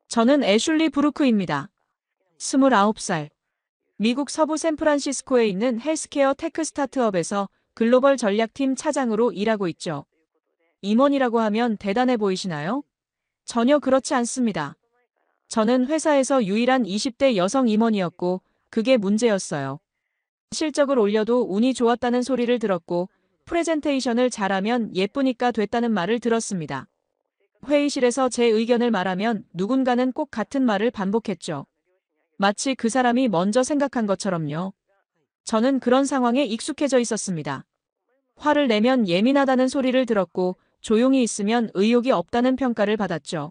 저는 애슐리 브루크입니다. 29살. 미국 서부 샌프란시스코에 있는 헬스케어 테크 스타트업에서 글로벌 전략팀 차장으로 일하고 있죠. 임원이라고 하면 대단해 보이시나요? 전혀 그렇지 않습니다. 저는 회사에서 유일한 20대 여성 임원이었고 그게 문제였어요. 실적을 올려도 운이 좋았다는 소리를 들었고 프레젠테이션을 잘하면 예쁘니까 됐다는 말을 들었습니다. 회의실에서 제 의견을 말하면 누군가는 꼭 같은 말을 반복했죠. 마치 그 사람이 먼저 생각한 것처럼요. 저는 그런 상황에 익숙해져 있었습니다. 화를 내면 예민하다는 소리를 들었고 조용히 있으면 의욕이 없다는 평가를 받았죠.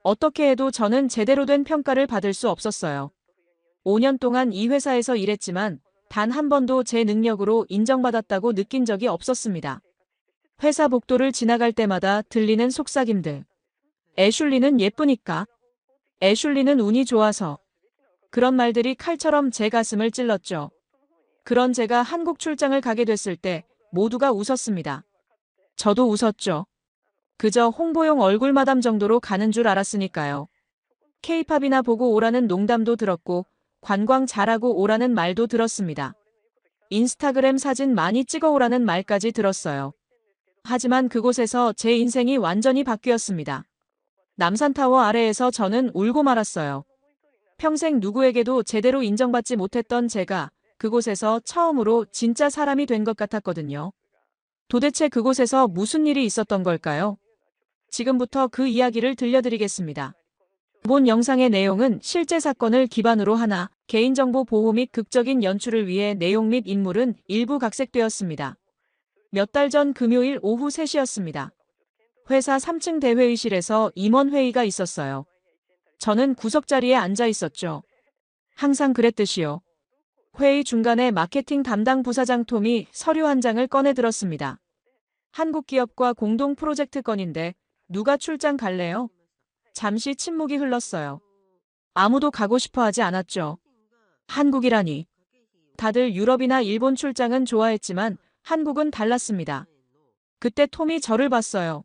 어떻게 해도 저는 제대로 된 평가를 받을 수 없었어요. 5년 동안 이 회사에서 일했지만 단 한 번도 제 능력으로 인정받았다고 느낀 적이 없었습니다. 회사 복도를 지나갈 때마다 들리는 속삭임들. 애슐리는 예쁘니까. 애슐리는 운이 좋아서. 그런 말들이 칼처럼 제 가슴을 찔렀죠. 그런 제가 한국 출장을 가게 됐을 때 모두가 웃었습니다. 저도 웃었죠. 그저 홍보용 얼굴 마담 정도로 가는 줄 알았으니까요. 케이팝이나 보고 오라는 농담도 들었고 관광 잘하고 오라는 말도 들었습니다. 인스타그램 사진 많이 찍어 오라는 말까지 들었어요. 하지만 그곳에서 제 인생이 완전히 바뀌었습니다. 남산타워 아래에서 저는 울고 말았어요. 평생 누구에게도 제대로 인정받지 못했던 제가 그곳에서 처음으로 진짜 사람이 된 것 같았거든요. 도대체 그곳에서 무슨 일이 있었던 걸까요? 지금부터 그 이야기를 들려드리겠습니다. 본 영상의 내용은 실제 사건을 기반으로 하나 개인정보 보호 및 극적인 연출을 위해 내용 및 인물은 일부 각색되었습니다. 몇 달 전 금요일 오후 3시였습니다. 회사 3층 대회의실에서 임원회의가 있었어요. 저는 구석자리에 앉아 있었죠. 항상 그랬듯이요. 회의 중간에 마케팅 담당 부사장 톰이 서류 한 장을 꺼내 들었습니다. 한국 기업과 공동 프로젝트 건인데 누가 출장 갈래요? 잠시 침묵이 흘렀어요. 아무도 가고 싶어 하지 않았죠. 한국이라니. 다들 유럽이나 일본 출장은 좋아했지만 한국은 달랐습니다. 그때 톰이 저를 봤어요.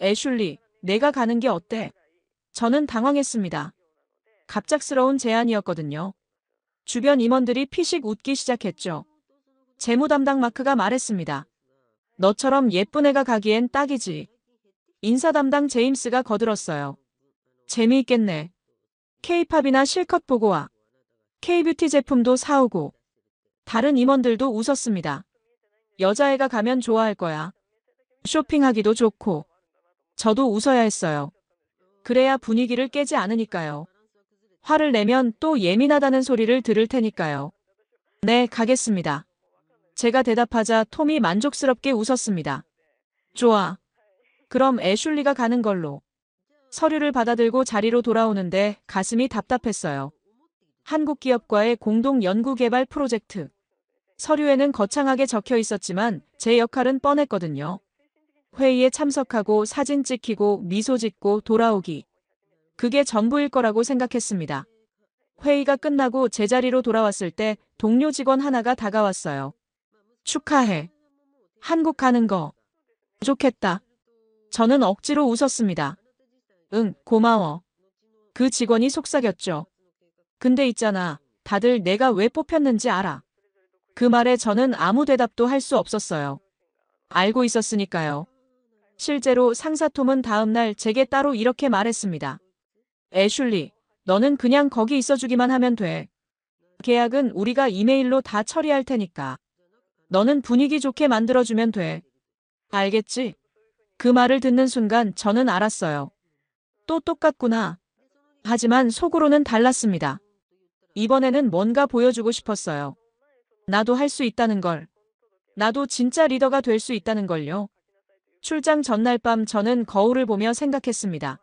애슐리, 내가 가는 게 어때? 저는 당황했습니다. 갑작스러운 제안이었거든요. 주변 임원들이 피식 웃기 시작했죠. 재무 담당 마크가 말했습니다. 너처럼 예쁜 애가 가기엔 딱이지. 인사 담당 제임스가 거들었어요. 재미있겠네. K-팝이나 실컷 보고 와. K-뷰티 제품도 사오고. 다른 임원들도 웃었습니다. 여자애가 가면 좋아할 거야. 쇼핑하기도 좋고. 저도 웃어야 했어요. 그래야 분위기를 깨지 않으니까요. 화를 내면 또 예민하다는 소리를 들을 테니까요. 네, 가겠습니다. 제가 대답하자 톰이 만족스럽게 웃었습니다. 좋아. 그럼 애슐리가 가는 걸로. 서류를 받아들고 자리로 돌아오는데 가슴이 답답했어요. 한국 기업과의 공동 연구개발 프로젝트. 서류에는 거창하게 적혀 있었지만 제 역할은 뻔했거든요. 회의에 참석하고 사진 찍히고 미소 짓고 돌아오기. 그게 전부일 거라고 생각했습니다. 회의가 끝나고 제자리로 돌아왔을 때 동료 직원 하나가 다가왔어요. 축하해. 한국 가는 거. 좋겠다. 저는 억지로 웃었습니다. 응, 고마워. 그 직원이 속삭였죠. 근데 있잖아, 다들 내가 왜 뽑혔는지 알아. 그 말에 저는 아무 대답도 할 수 없었어요. 알고 있었으니까요. 실제로 상사 톰은 다음날 제게 따로 이렇게 말했습니다. 애슐리, 너는 그냥 거기 있어주기만 하면 돼. 계약은 우리가 이메일로 다 처리할 테니까. 너는 분위기 좋게 만들어주면 돼. 알겠지? 그 말을 듣는 순간 저는 알았어요. 또 똑같구나. 하지만 속으로는 달랐습니다. 이번에는 뭔가 보여주고 싶었어요. 나도 할 수 있다는 걸. 나도 진짜 리더가 될 수 있다는 걸요. 출장 전날 밤 저는 거울을 보며 생각했습니다.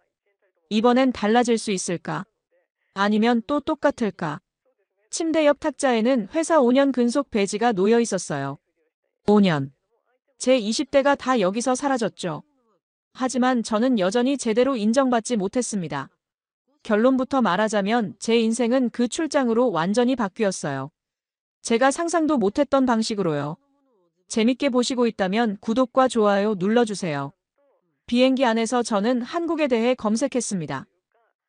이번엔 달라질 수 있을까? 아니면 또 똑같을까? 침대 옆 탁자에는 회사 5년 근속 배지가 놓여 있었어요. 5년. 제 20대가 다 여기서 사라졌죠. 하지만 저는 여전히 제대로 인정받지 못했습니다. 결론부터 말하자면 제 인생은 그 출장으로 완전히 바뀌었어요. 제가 상상도 못했던 방식으로요. 재밌게 보시고 있다면 구독과 좋아요 눌러주세요. 비행기 안에서 저는 한국에 대해 검색했습니다.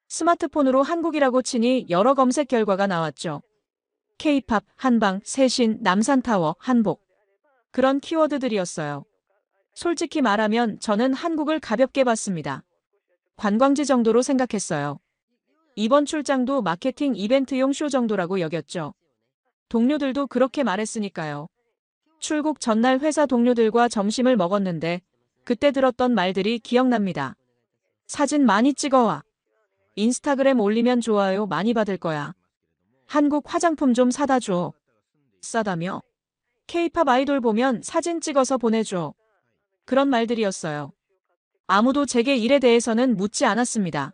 스마트폰으로 한국이라고 치니 여러 검색 결과가 나왔죠. K-팝, 한방, 세신, 남산타워, 한복. 그런 키워드들이었어요. 솔직히 말하면 저는 한국을 가볍게 봤습니다. 관광지 정도로 생각했어요. 이번 출장도 마케팅 이벤트용 쇼 정도라고 여겼죠. 동료들도 그렇게 말했으니까요. 출국 전날 회사 동료들과 점심을 먹었는데 그때 들었던 말들이 기억납니다. 사진 많이 찍어와. 인스타그램 올리면 좋아요 많이 받을 거야. 한국 화장품 좀 사다 줘. 싸다며? K-팝 아이돌 보면 사진 찍어서 보내줘. 그런 말들이었어요. 아무도 제게 일에 대해서는 묻지 않았습니다.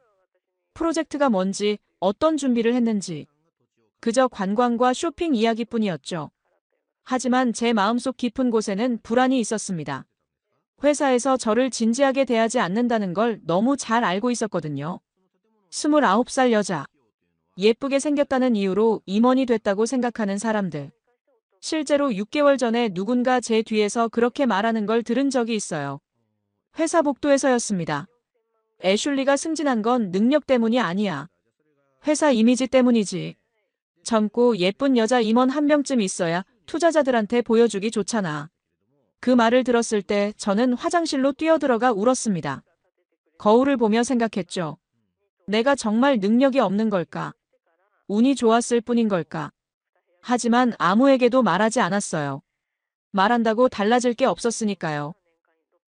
프로젝트가 뭔지, 어떤 준비를 했는지. 그저 관광과 쇼핑 이야기뿐이었죠. 하지만 제 마음속 깊은 곳에는 불안이 있었습니다. 회사에서 저를 진지하게 대하지 않는다는 걸 너무 잘 알고 있었거든요. 29살 여자. 예쁘게 생겼다는 이유로 임원이 됐다고 생각하는 사람들. 실제로 6개월 전에 누군가 제 뒤에서 그렇게 말하는 걸 들은 적이 있어요. 회사 복도에서였습니다. 애슐리가 승진한 건 능력 때문이 아니야. 회사 이미지 때문이지. 젊고 예쁜 여자 임원 한 명쯤 있어야 투자자들한테 보여주기 좋잖아. 그 말을 들었을 때 저는 화장실로 뛰어들어가 울었습니다. 거울을 보며 생각했죠. 내가 정말 능력이 없는 걸까? 운이 좋았을 뿐인 걸까? 하지만 아무에게도 말하지 않았어요. 말한다고 달라질 게 없었으니까요.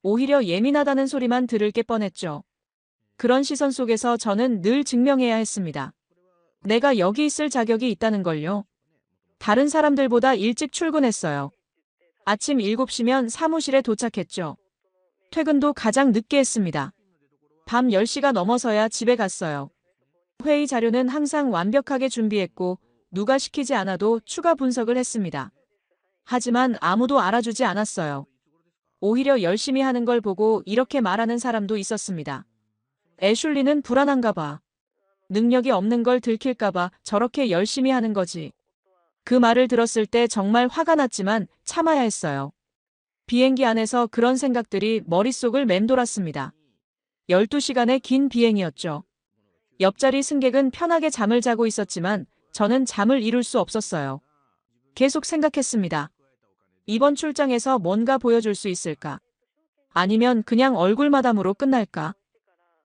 오히려 예민하다는 소리만 들을 게 뻔했죠. 그런 시선 속에서 저는 늘 증명해야 했습니다. 내가 여기 있을 자격이 있다는 걸요. 다른 사람들보다 일찍 출근했어요. 아침 7시면 사무실에 도착했죠. 퇴근도 가장 늦게 했습니다. 밤 10시가 넘어서야 집에 갔어요. 회의 자료는 항상 완벽하게 준비했고 누가 시키지 않아도 추가 분석을 했습니다. 하지만 아무도 알아주지 않았어요. 오히려 열심히 하는 걸 보고 이렇게 말하는 사람도 있었습니다. 애슐리는 불안한가 봐. 능력이 없는 걸 들킬까 봐 저렇게 열심히 하는 거지. 그 말을 들었을 때 정말 화가 났지만 참아야 했어요. 비행기 안에서 그런 생각들이 머릿속을 맴돌았습니다. 12시간의 긴 비행이었죠. 옆자리 승객은 편하게 잠을 자고 있었지만 저는 잠을 이룰 수 없었어요. 계속 생각했습니다. 이번 출장에서 뭔가 보여줄 수 있을까? 아니면 그냥 얼굴마담으로 끝날까?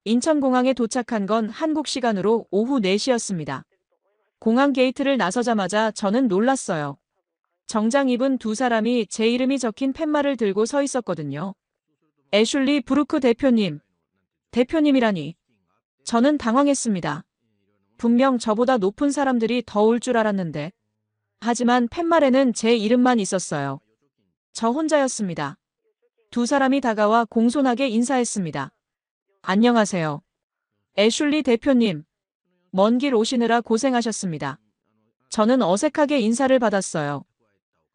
인천공항에 도착한 건 한국 시간으로 오후 4시였습니다. 공항 게이트를 나서자마자 저는 놀랐어요. 정장 입은 두 사람이 제 이름이 적힌 팻말을 들고 서 있었거든요. 애슐리 브루크 대표님. 대표님이라니. 저는 당황했습니다. 분명 저보다 높은 사람들이 더 올 줄 알았는데. 하지만 팻말에는 제 이름만 있었어요. 저 혼자였습니다. 두 사람이 다가와 공손하게 인사했습니다. 안녕하세요. 애슐리 대표님. 먼 길 오시느라 고생하셨습니다. 저는 어색하게 인사를 받았어요.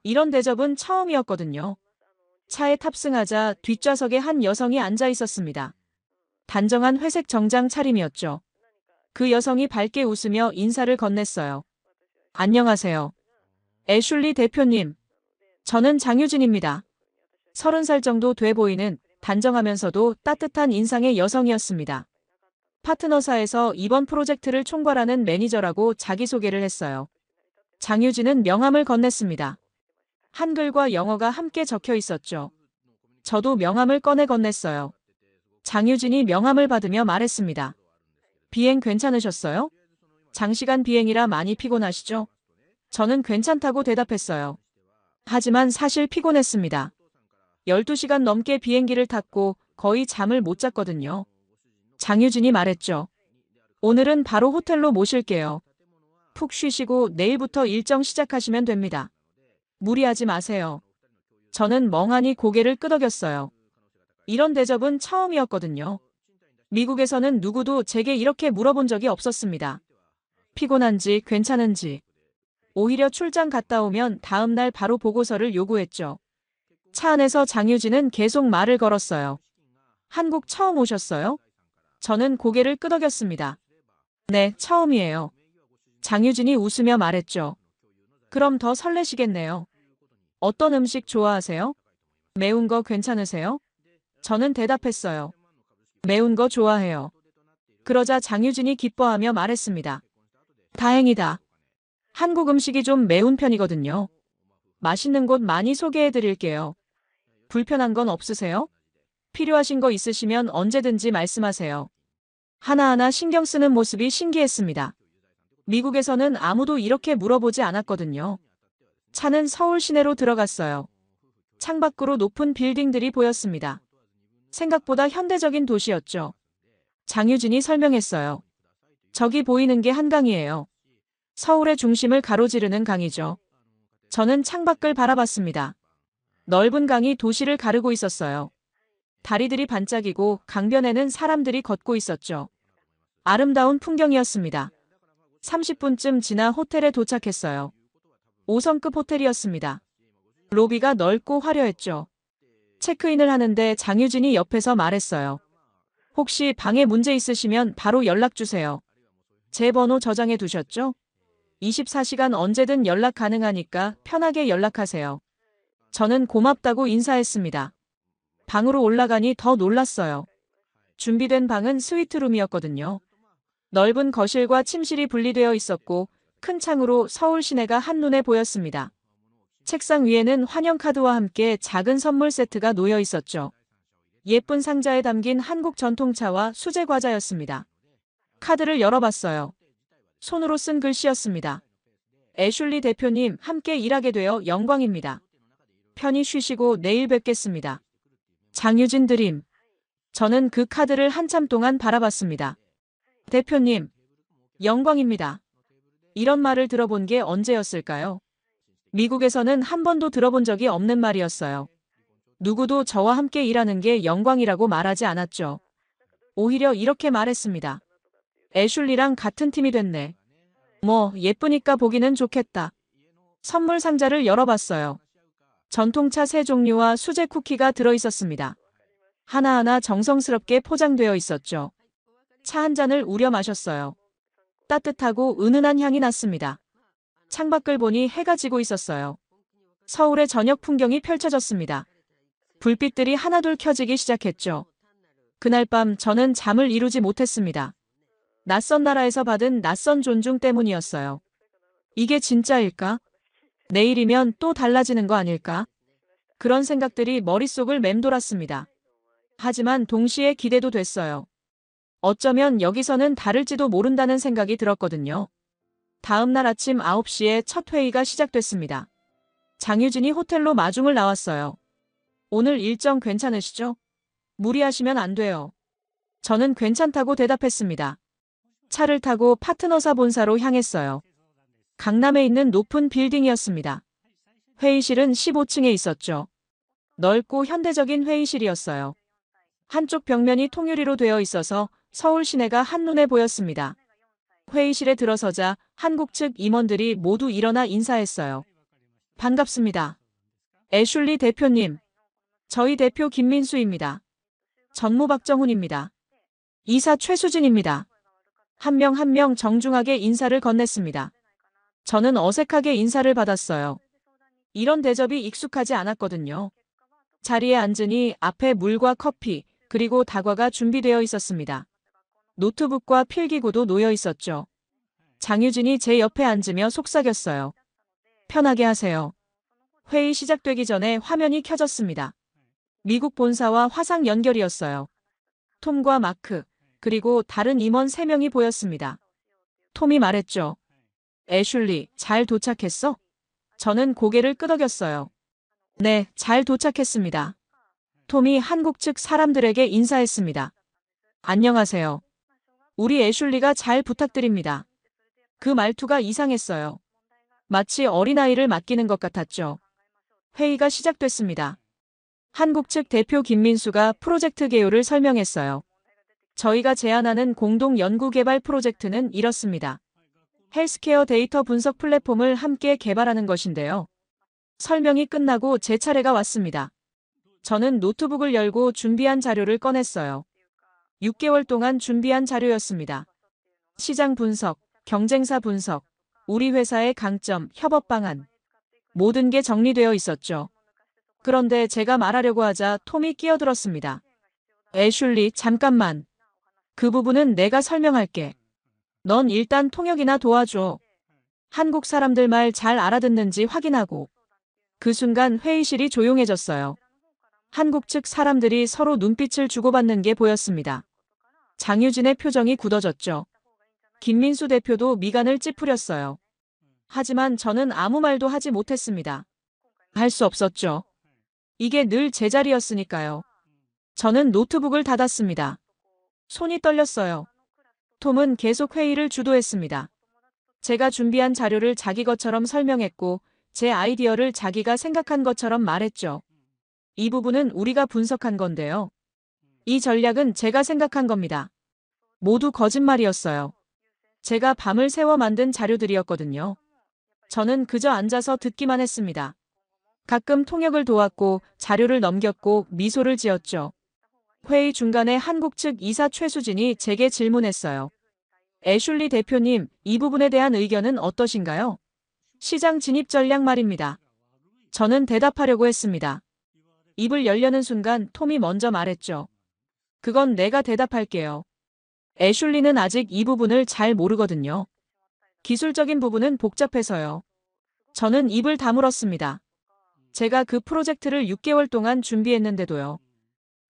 이런 대접은 처음이었거든요. 차에 탑승하자 뒷좌석에 한 여성이 앉아 있었습니다. 단정한 회색 정장 차림이었죠. 그 여성이 밝게 웃으며 인사를 건넸어요. 안녕하세요. 애슐리 대표님. 저는 장유진입니다. 30살 정도 돼 보이는 단정하면서도 따뜻한 인상의 여성이었습니다. 파트너사에서 이번 프로젝트를 총괄하는 매니저라고 자기소개를 했어요. 장유진은 명함을 건넸습니다. 한글과 영어가 함께 적혀 있었죠. 저도 명함을 꺼내 건넸어요. 장유진이 명함을 받으며 말했습니다. 비행 괜찮으셨어요? 장시간 비행이라 많이 피곤하시죠? 저는 괜찮다고 대답했어요. 하지만 사실 피곤했습니다. 12시간 넘게 비행기를 탔고 거의 잠을 못 잤거든요. 장유진이 말했죠. 오늘은 바로 호텔로 모실게요. 푹 쉬시고 내일부터 일정 시작하시면 됩니다. 무리하지 마세요. 저는 멍하니 고개를 끄덕였어요. 이런 대접은 처음이었거든요. 미국에서는 누구도 제게 이렇게 물어본 적이 없었습니다. 피곤한지 괜찮은지. 오히려 출장 갔다 오면 다음 날 바로 보고서를 요구했죠. 차 안에서 장유진은 계속 말을 걸었어요. 한국 처음 오셨어요? 저는 고개를 끄덕였습니다. 네, 처음이에요. 장유진이 웃으며 말했죠. 그럼 더 설레시겠네요. 어떤 음식 좋아하세요? 매운 거 괜찮으세요? 저는 대답했어요. 매운 거 좋아해요. 그러자 장유진이 기뻐하며 말했습니다. 다행이다. 한국 음식이 좀 매운 편이거든요. 맛있는 곳 많이 소개해 드릴게요. 불편한 건 없으세요? 필요하신 거 있으시면 언제든지 말씀하세요. 하나하나 신경 쓰는 모습이 신기했습니다. 미국에서는 아무도 이렇게 물어보지 않았거든요. 차는 서울 시내로 들어갔어요. 창밖으로 높은 빌딩들이 보였습니다. 생각보다 현대적인 도시였죠. 장유진이 설명했어요. 저기 보이는 게 한강이에요. 서울의 중심을 가로지르는 강이죠. 저는 창밖을 바라봤습니다. 넓은 강이 도시를 가르고 있었어요. 다리들이 반짝이고 강변에는 사람들이 걷고 있었죠. 아름다운 풍경이었습니다. 30분쯤 지나 호텔에 도착했어요. 5성급 호텔이었습니다. 로비가 넓고 화려했죠. 체크인을 하는데 장유진이 옆에서 말했어요. 혹시 방에 문제 있으시면 바로 연락 주세요. 제 번호 저장해 두셨죠? 24시간 언제든 연락 가능하니까 편하게 연락하세요. 저는 고맙다고 인사했습니다. 방으로 올라가니 더 놀랐어요. 준비된 방은 스위트룸이었거든요. 넓은 거실과 침실이 분리되어 있었고 큰 창으로 서울 시내가 한눈에 보였습니다. 책상 위에는 환영카드와 함께 작은 선물 세트가 놓여 있었죠. 예쁜 상자에 담긴 한국 전통차와 수제 과자였습니다. 카드를 열어봤어요. 손으로 쓴 글씨였습니다. 애슐리 대표님, 함께 일하게 되어 영광입니다. 편히 쉬시고 내일 뵙겠습니다. 장유진 드림. 저는 그 카드를 한참 동안 바라봤습니다. 대표님, 영광입니다. 이런 말을 들어본 게 언제였을까요? 미국에서는 한 번도 들어본 적이 없는 말이었어요. 누구도 저와 함께 일하는 게 영광이라고 말하지 않았죠. 오히려 이렇게 말했습니다. 애슐리랑 같은 팀이 됐네. 뭐 예쁘니까 보기는 좋겠다. 선물 상자를 열어봤어요. 전통차 3종류와 수제 쿠키가 들어있었습니다. 하나하나 정성스럽게 포장되어 있었죠. 차 한 잔을 우려 마셨어요. 따뜻하고 은은한 향이 났습니다. 창밖을 보니 해가 지고 있었어요. 서울의 저녁 풍경이 펼쳐졌습니다. 불빛들이 하나둘 켜지기 시작했죠. 그날 밤 저는 잠을 이루지 못했습니다. 낯선 나라에서 받은 낯선 존중 때문이었어요. 이게 진짜일까? 내일이면 또 달라지는 거 아닐까? 그런 생각들이 머릿속을 맴돌았습니다. 하지만 동시에 기대도 됐어요. 어쩌면 여기서는 다를지도 모른다는 생각이 들었거든요. 다음 날 아침 9시에 첫 회의가 시작됐습니다. 장유진이 호텔로 마중을 나왔어요. 오늘 일정 괜찮으시죠? 무리하시면 안 돼요. 저는 괜찮다고 대답했습니다. 차를 타고 파트너사 본사로 향했어요. 강남에 있는 높은 빌딩이었습니다. 회의실은 15층에 있었죠. 넓고 현대적인 회의실이었어요. 한쪽 벽면이 통유리로 되어 있어서 서울 시내가 한눈에 보였습니다. 회의실에 들어서자 한국 측 임원들이 모두 일어나 인사했어요. 반갑습니다. 애슐리 대표님. 저희 대표 김민수입니다. 전무 박정훈입니다. 이사 최수진입니다. 한 명 한 명 정중하게 인사를 건넸습니다. 저는 어색하게 인사를 받았어요. 이런 대접이 익숙하지 않았거든요. 자리에 앉으니 앞에 물과 커피, 그리고 다과가 준비되어 있었습니다. 노트북과 필기구도 놓여 있었죠. 장유진이 제 옆에 앉으며 속삭였어요. 편하게 하세요. 회의 시작되기 전에 화면이 켜졌습니다. 미국 본사와 화상 연결이었어요. 톰과 마크, 그리고 다른 임원 3명이 보였습니다. 톰이 말했죠. 애슐리, 잘 도착했어? 저는 고개를 끄덕였어요. 네, 잘 도착했습니다. 톰이 한국 측 사람들에게 인사했습니다. 안녕하세요. 우리 애슐리가 잘 부탁드립니다. 그 말투가 이상했어요. 마치 어린아이를 맡기는 것 같았죠. 회의가 시작됐습니다. 한국 측 대표 김민수가 프로젝트 개요를 설명했어요. 저희가 제안하는 공동 연구개발 프로젝트는 이렇습니다. 헬스케어 데이터 분석 플랫폼을 함께 개발하는 것인데요. 설명이 끝나고 제 차례가 왔습니다. 저는 노트북을 열고 준비한 자료를 꺼냈어요. 6개월 동안 준비한 자료였습니다. 시장 분석, 경쟁사 분석, 우리 회사의 강점, 협업 방안. 모든 게 정리되어 있었죠. 그런데 제가 말하려고 하자 톰이 끼어들었습니다. 애슐리, 잠깐만. 그 부분은 내가 설명할게. 넌 일단 통역이나 도와줘. 한국 사람들 말 잘 알아듣는지 확인하고. 그 순간 회의실이 조용해졌어요. 한국 측 사람들이 서로 눈빛을 주고받는 게 보였습니다. 장유진의 표정이 굳어졌죠. 김민수 대표도 미간을 찌푸렸어요. 하지만 저는 아무 말도 하지 못했습니다. 할 수 없었죠. 이게 늘 제 자리였으니까요. 저는 노트북을 닫았습니다. 손이 떨렸어요. 톰은 계속 회의를 주도했습니다. 제가 준비한 자료를 자기 것처럼 설명했고 제 아이디어를 자기가 생각한 것처럼 말했죠. 이 부분은 우리가 분석한 건데요. 이 전략은 제가 생각한 겁니다. 모두 거짓말이었어요. 제가 밤을 새워 만든 자료들이었거든요. 저는 그저 앉아서 듣기만 했습니다. 가끔 통역을 도왔고 자료를 넘겼고 미소를 지었죠. 회의 중간에 한국 측 이사 최수진이 제게 질문했어요. 애슐리 대표님, 이 부분에 대한 의견은 어떠신가요? 시장 진입 전략 말입니다. 저는 대답하려고 했습니다. 입을 열려는 순간 톰이 먼저 말했죠. 그건 내가 대답할게요. 애슐리는 아직 이 부분을 잘 모르거든요. 기술적인 부분은 복잡해서요. 저는 입을 다물었습니다. 제가 그 프로젝트를 6개월 동안 준비했는데도요.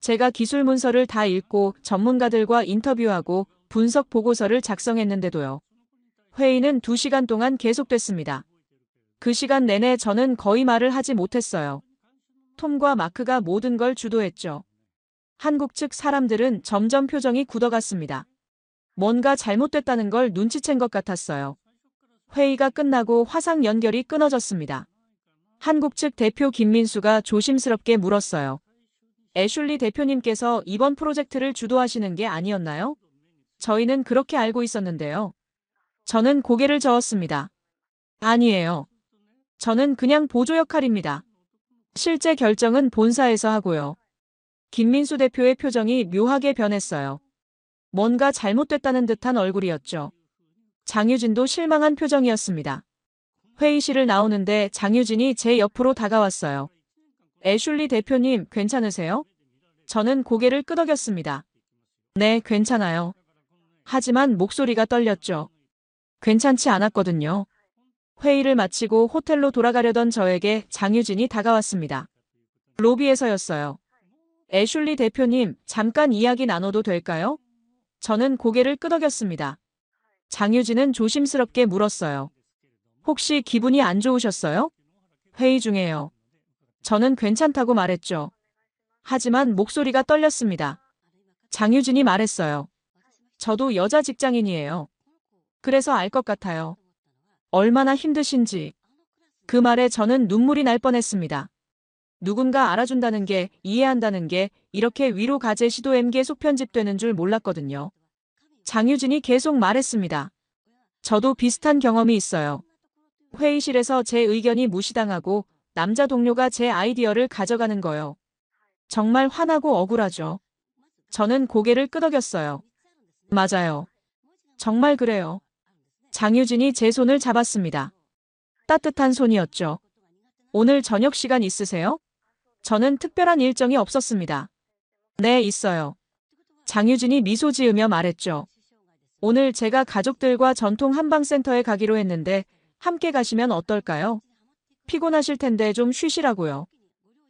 제가 기술 문서를 다 읽고 전문가들과 인터뷰하고 분석 보고서를 작성했는데도요. 회의는 2시간 동안 계속됐습니다. 그 시간 내내 저는 거의 말을 하지 못했어요. 톰과 마크가 모든 걸 주도했죠. 한국 측 사람들은 점점 표정이 굳어갔습니다. 뭔가 잘못됐다는 걸 눈치챈 것 같았어요. 회의가 끝나고 화상 연결이 끊어졌습니다. 한국 측 대표 김민수가 조심스럽게 물었어요. 애슐리 대표님께서 이번 프로젝트를 주도하시는 게 아니었나요? 저희는 그렇게 알고 있었는데요. 저는 고개를 저었습니다. 아니에요. 저는 그냥 보조 역할입니다. 실제 결정은 본사에서 하고요. 김민수 대표의 표정이 묘하게 변했어요. 뭔가 잘못됐다는 듯한 얼굴이었죠. 장유진도 실망한 표정이었습니다. 회의실을 나오는데 장유진이 제 옆으로 다가왔어요. 애슐리 대표님, 괜찮으세요? 저는 고개를 끄덕였습니다. 네, 괜찮아요. 하지만 목소리가 떨렸죠. 괜찮지 않았거든요. 회의를 마치고 호텔로 돌아가려던 저에게 장유진이 다가왔습니다. 로비에서였어요. 애슐리 대표님, 잠깐 이야기 나눠도 될까요? 저는 고개를 끄덕였습니다. 장유진은 조심스럽게 물었어요. 혹시 기분이 안 좋으셨어요? 회의 중에요. 저는 괜찮다고 말했죠. 하지만 목소리가 떨렸습니다. 장유진이 말했어요. 저도 여자 직장인이에요. 그래서 알 것 같아요. 얼마나 힘드신지. 그 말에 저는 눈물이 날 뻔했습니다. 누군가 알아준다는 게, 이해한다는 게 이렇게 위로 가제 시도 M개 속편집되는 줄 몰랐거든요. 장유진이 계속 말했습니다. 저도 비슷한 경험이 있어요. 회의실에서 제 의견이 무시당하고 남자 동료가 제 아이디어를 가져가는 거요. 정말 화나고 억울하죠. 저는 고개를 끄덕였어요. 맞아요. 정말 그래요. 장유진이 제 손을 잡았습니다. 따뜻한 손이었죠. 오늘 저녁 시간 있으세요? 저는 특별한 일정이 없었습니다. 네, 있어요. 장유진이 미소 지으며 말했죠. 오늘 제가 가족들과 전통 한방센터에 가기로 했는데 함께 가시면 어떨까요? 피곤하실 텐데 좀 쉬시라고요.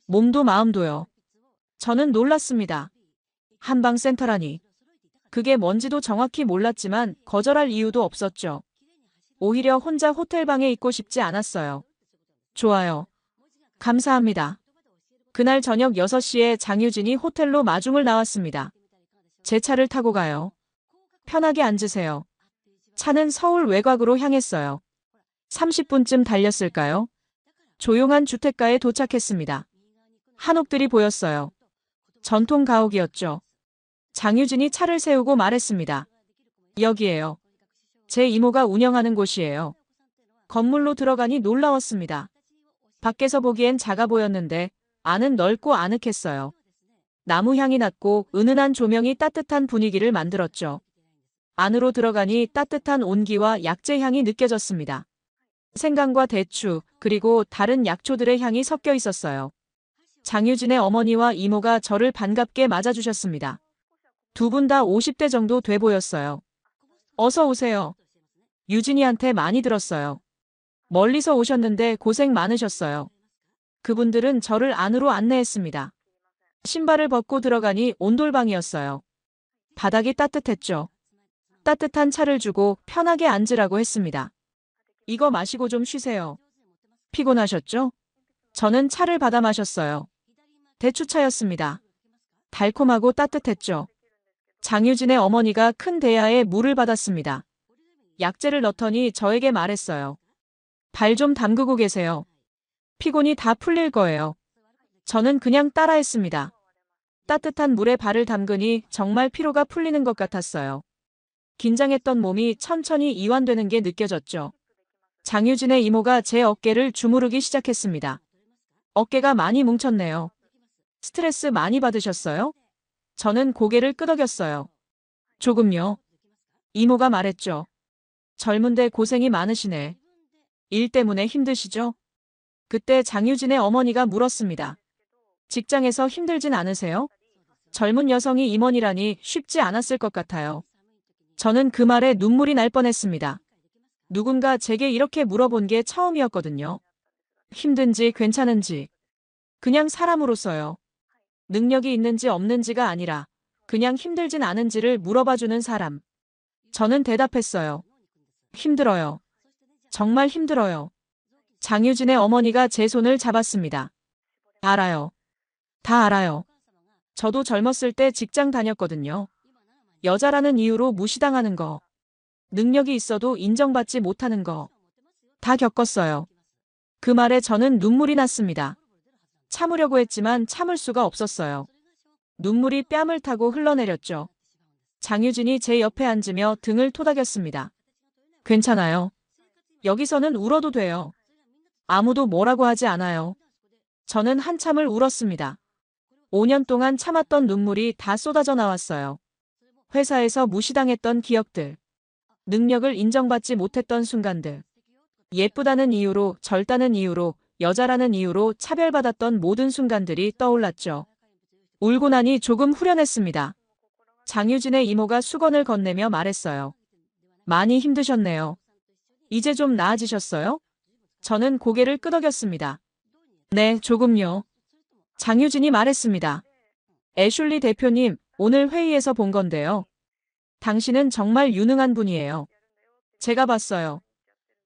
몸도 마음도요. 저는 놀랐습니다. 한방센터라니. 그게 뭔지도 정확히 몰랐지만 거절할 이유도 없었죠. 오히려 혼자 호텔방에 있고 싶지 않았어요. 좋아요. 감사합니다. 그날 저녁 6시에 장유진이 호텔로 마중을 나왔습니다. 제 차를 타고 가요. 편하게 앉으세요. 차는 서울 외곽으로 향했어요. 30분쯤 달렸을까요? 조용한 주택가에 도착했습니다. 한옥들이 보였어요. 전통 가옥이었죠. 장유진이 차를 세우고 말했습니다. 여기에요. 제 이모가 운영하는 곳이에요. 건물로 들어가니 놀라웠습니다. 밖에서 보기엔 작아 보였는데 안은 넓고 아늑했어요. 나무 향이 났고 은은한 조명이 따뜻한 분위기를 만들었죠. 안으로 들어가니 따뜻한 온기와 약재 향이 느껴졌습니다. 생강과 대추, 그리고 다른 약초들의 향이 섞여 있었어요. 장유진의 어머니와 이모가 저를 반갑게 맞아주셨습니다. 두 분 다 50대 정도 돼 보였어요. 어서 오세요. 유진이한테 많이 들었어요. 멀리서 오셨는데 고생 많으셨어요. 그분들은 저를 안으로 안내했습니다. 신발을 벗고 들어가니 온돌방이었어요. 바닥이 따뜻했죠. 따뜻한 차를 주고 편하게 앉으라고 했습니다. 이거 마시고 좀 쉬세요. 피곤하셨죠? 저는 차를 받아 마셨어요. 대추차였습니다. 달콤하고 따뜻했죠. 장유진의 어머니가 큰 대야에 물을 받았습니다. 약재를 넣더니 저에게 말했어요. 발 좀 담그고 계세요. 피곤이 다 풀릴 거예요. 저는 그냥 따라했습니다. 따뜻한 물에 발을 담그니 정말 피로가 풀리는 것 같았어요. 긴장했던 몸이 천천히 이완되는 게 느껴졌죠. 장유진의 이모가 제 어깨를 주무르기 시작했습니다. 어깨가 많이 뭉쳤네요. 스트레스 많이 받으셨어요? 저는 고개를 끄덕였어요. 조금요. 이모가 말했죠. 젊은데 고생이 많으시네. 일 때문에 힘드시죠? 그때 장유진의 어머니가 물었습니다. 직장에서 힘들진 않으세요? 젊은 여성이 임원이라니 쉽지 않았을 것 같아요. 저는 그 말에 눈물이 날 뻔했습니다. 누군가 제게 이렇게 물어본 게 처음이었거든요. 힘든지 괜찮은지. 그냥 사람으로서요. 능력이 있는지 없는지가 아니라 그냥 힘들진 않은지를 물어봐주는 사람. 저는 대답했어요. 힘들어요. 정말 힘들어요. 장유진의 어머니가 제 손을 잡았습니다. 알아요. 다 알아요. 저도 젊었을 때 직장 다녔거든요. 여자라는 이유로 무시당하는 거. 능력이 있어도 인정받지 못하는 거. 다 겪었어요. 그 말에 저는 눈물이 났습니다. 참으려고 했지만 참을 수가 없었어요. 눈물이 뺨을 타고 흘러내렸죠. 장유진이 제 옆에 앉으며 등을 토닥였습니다. 괜찮아요. 여기서는 울어도 돼요. 아무도 뭐라고 하지 않아요. 저는 한참을 울었습니다. 5년 동안 참았던 눈물이 다 쏟아져 나왔어요. 회사에서 무시당했던 기억들. 능력을 인정받지 못했던 순간들. 예쁘다는 이유로, 젊다는 이유로, 여자라는 이유로 차별받았던 모든 순간들이 떠올랐죠. 울고 나니 조금 후련했습니다. 장유진의 이모가 수건을 건네며 말했어요. 많이 힘드셨네요. 이제 좀 나아지셨어요? 저는 고개를 끄덕였습니다. 네, 조금요. 장유진이 말했습니다. 애슐리 대표님, 오늘 회의에서 본 건데요. 당신은 정말 유능한 분이에요. 제가 봤어요.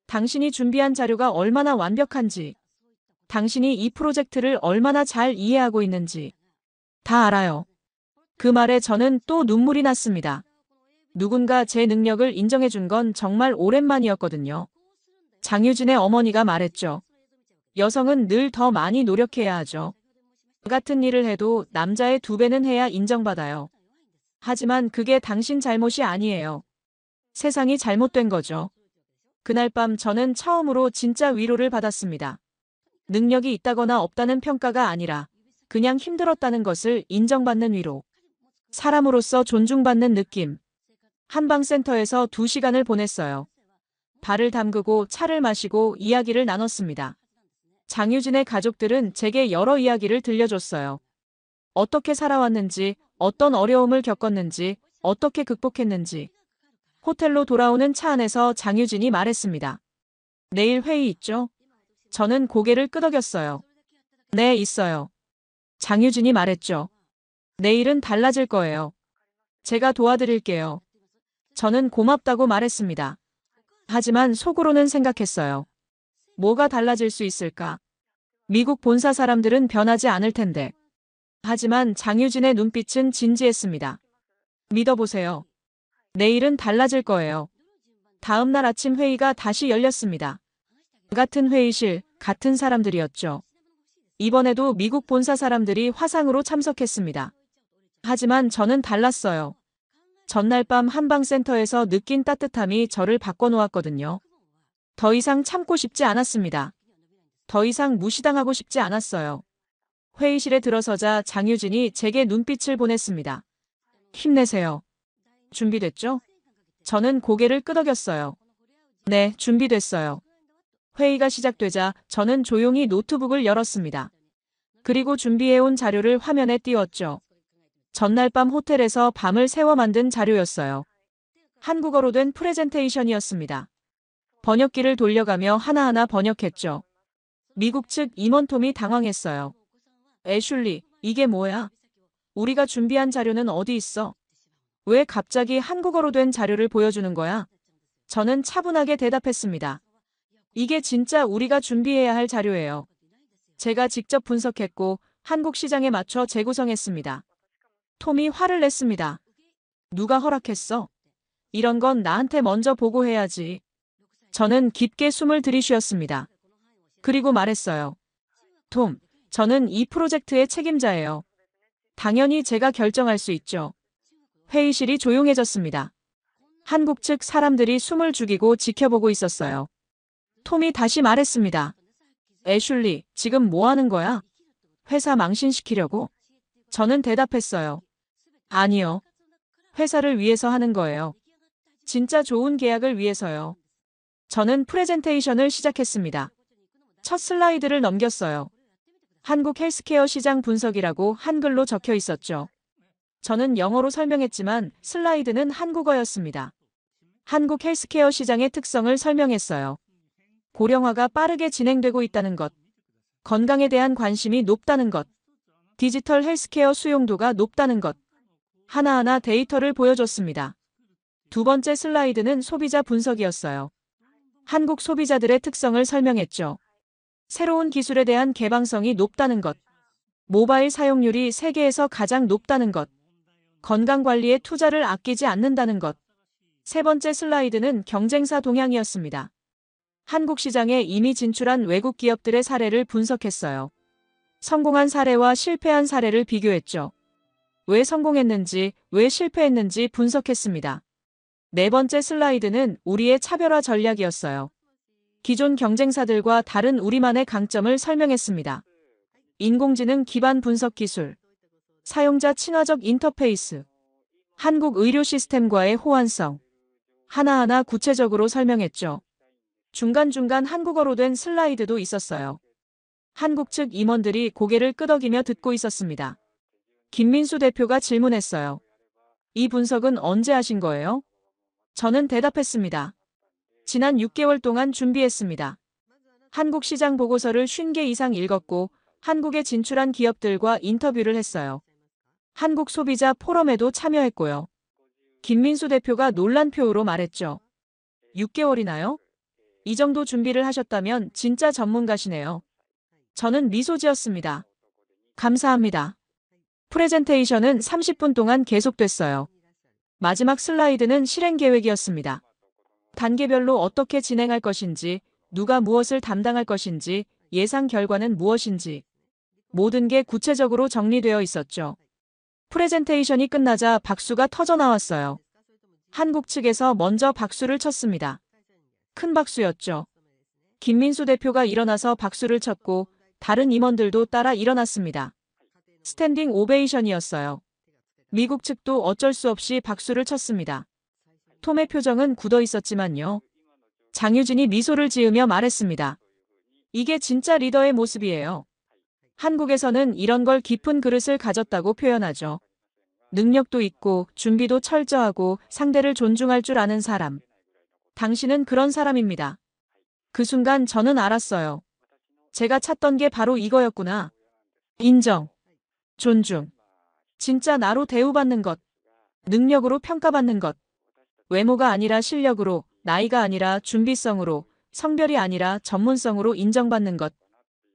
당신이 준비한 자료가 얼마나 완벽한지, 당신이 이 프로젝트를 얼마나 잘 이해하고 있는지 다 알아요. 그 말에 저는 또 눈물이 났습니다. 누군가 제 능력을 인정해준 건 정말 오랜만이었거든요. 장유진의 어머니가 말했죠. 여성은 늘 더 많이 노력해야 하죠. 같은 일을 해도 남자의 2배는 해야 인정받아요. 하지만 그게 당신 잘못이 아니에요. 세상이 잘못된 거죠. 그날 밤 저는 처음으로 진짜 위로를 받았습니다. 능력이 있다거나 없다는 평가가 아니라 그냥 힘들었다는 것을 인정받는 위로. 사람으로서 존중받는 느낌. 한방센터에서 2시간을 보냈어요. 발을 담그고 차를 마시고 이야기를 나눴습니다. 장유진의 가족들은 제게 여러 이야기를 들려줬어요. 어떻게 살아왔는지, 어떤 어려움을 겪었는지, 어떻게 극복했는지. 호텔로 돌아오는 차 안에서 장유진이 말했습니다. 내일 회의 있죠? 저는 고개를 끄덕였어요. 네, 있어요. 장유진이 말했죠. 내일은 달라질 거예요. 제가 도와드릴게요. 저는 고맙다고 말했습니다. 하지만 속으로는 생각했어요. 뭐가 달라질 수 있을까? 미국 본사 사람들은 변하지 않을 텐데. 하지만 장유진의 눈빛은 진지했습니다. 믿어보세요. 내일은 달라질 거예요. 다음 날 아침 회의가 다시 열렸습니다. 같은 회의실, 같은 사람들이었죠. 이번에도 미국 본사 사람들이 화상으로 참석했습니다. 하지만 저는 달랐어요. 전날 밤 한방센터에서 느낀 따뜻함이 저를 바꿔놓았거든요. 더 이상 참고 싶지 않았습니다. 더 이상 무시당하고 싶지 않았어요. 회의실에 들어서자 장유진이 제게 눈빛을 보냈습니다. 힘내세요. 준비됐죠? 저는 고개를 끄덕였어요. 네, 준비됐어요. 회의가 시작되자 저는 조용히 노트북을 열었습니다. 그리고 준비해온 자료를 화면에 띄웠죠. 전날 밤 호텔에서 밤을 새워 만든 자료였어요. 한국어로 된 프레젠테이션이었습니다. 번역기를 돌려가며 하나하나 번역했죠. 미국 측 임원 톰이 당황했어요. 애슐리, 이게 뭐야? 우리가 준비한 자료는 어디 있어? 왜 갑자기 한국어로 된 자료를 보여주는 거야? 저는 차분하게 대답했습니다. 이게 진짜 우리가 준비해야 할 자료예요. 제가 직접 분석했고 한국 시장에 맞춰 재구성했습니다. 톰이 화를 냈습니다. 누가 허락했어? 이런 건 나한테 먼저 보고해야지. 저는 깊게 숨을 들이쉬었습니다. 그리고 말했어요. 톰, 저는 이 프로젝트의 책임자예요. 당연히 제가 결정할 수 있죠. 회의실이 조용해졌습니다. 한국 측 사람들이 숨을 죽이고 지켜보고 있었어요. 톰이 다시 말했습니다. 애슐리, 지금 뭐 하는 거야? 회사 망신시키려고? 저는 대답했어요. 아니요. 회사를 위해서 하는 거예요. 진짜 좋은 계약을 위해서요. 저는 프레젠테이션을 시작했습니다. 첫 슬라이드를 넘겼어요. 한국 헬스케어 시장 분석이라고 한글로 적혀 있었죠. 저는 영어로 설명했지만 슬라이드는 한국어였습니다. 한국 헬스케어 시장의 특성을 설명했어요. 고령화가 빠르게 진행되고 있다는 것, 건강에 대한 관심이 높다는 것, 디지털 헬스케어 수용도가 높다는 것, 하나하나 데이터를 보여줬습니다. 두 번째 슬라이드는 소비자 분석이었어요. 한국 소비자들의 특성을 설명했죠. 새로운 기술에 대한 개방성이 높다는 것, 모바일 사용률이 세계에서 가장 높다는 것, 건강관리에 투자를 아끼지 않는다는 것. 세 번째 슬라이드는 경쟁사 동향이었습니다. 한국 시장에 이미 진출한 외국 기업들의 사례를 분석했어요. 성공한 사례와 실패한 사례를 비교했죠. 왜 성공했는지, 왜 실패했는지 분석했습니다. 네 번째 슬라이드는 우리의 차별화 전략이었어요. 기존 경쟁사들과 다른 우리만의 강점을 설명했습니다. 인공지능 기반 분석 기술, 사용자 친화적 인터페이스, 한국 의료 시스템과의 호환성, 하나하나 구체적으로 설명했죠. 중간중간 한국어로 된 슬라이드도 있었어요. 한국 측 임원들이 고개를 끄덕이며 듣고 있었습니다. 김민수 대표가 질문했어요. 이 분석은 언제 하신 거예요? 저는 대답했습니다. 지난 6개월 동안 준비했습니다. 한국 시장 보고서를 50개 이상 읽었고 한국에 진출한 기업들과 인터뷰를 했어요. 한국 소비자 포럼에도 참여했고요. 김민수 대표가 놀란 표로 말했죠. 6개월이나요? 이 정도 준비를 하셨다면 진짜 전문가시네요. 저는 미소 지었습니다. 감사합니다. 프레젠테이션은 30분 동안 계속됐어요. 마지막 슬라이드는 실행 계획이었습니다. 단계별로 어떻게 진행할 것인지, 누가 무엇을 담당할 것인지, 예상 결과는 무엇인지, 모든 게 구체적으로 정리되어 있었죠. 프레젠테이션이 끝나자 박수가 터져 나왔어요. 한국 측에서 먼저 박수를 쳤습니다. 큰 박수였죠. 김민수 대표가 일어나서 박수를 쳤고 다른 임원들도 따라 일어났습니다. 스탠딩 오베이션이었어요. 미국 측도 어쩔 수 없이 박수를 쳤습니다. 톰의 표정은 굳어 있었지만요. 장유진이 미소를 지으며 말했습니다. 이게 진짜 리더의 모습이에요. 한국에서는 이런 걸 깊은 그릇을 가졌다고 표현하죠. 능력도 있고 준비도 철저하고 상대를 존중할 줄 아는 사람. 당신은 그런 사람입니다. 그 순간 저는 알았어요. 제가 찾던 게 바로 이거였구나. 인정, 존중, 진짜 나로 대우받는 것, 능력으로 평가받는 것, 외모가 아니라 실력으로, 나이가 아니라 준비성으로, 성별이 아니라 전문성으로 인정받는 것.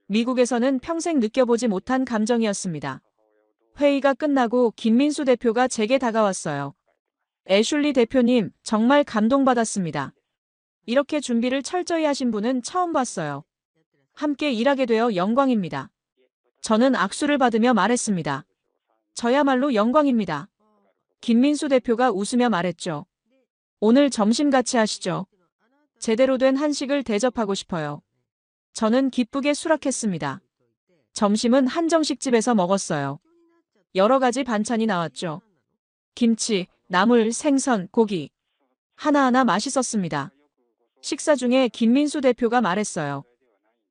미국에서는 평생 느껴보지 못한 감정이었습니다. 회의가 끝나고 김민수 대표가 제게 다가왔어요. 애슐리 대표님, 정말 감동받았습니다. 이렇게 준비를 철저히 하신 분은 처음 봤어요. 함께 일하게 되어 영광입니다. 저는 악수를 받으며 말했습니다. 저야말로 영광입니다. 김민수 대표가 웃으며 말했죠. 오늘 점심 같이 하시죠. 제대로 된 한식을 대접하고 싶어요. 저는 기쁘게 수락했습니다. 점심은 한정식 집에서 먹었어요. 여러 가지 반찬이 나왔죠. 김치, 나물, 생선, 고기. 하나하나 맛있었습니다. 식사 중에 김민수 대표가 말했어요.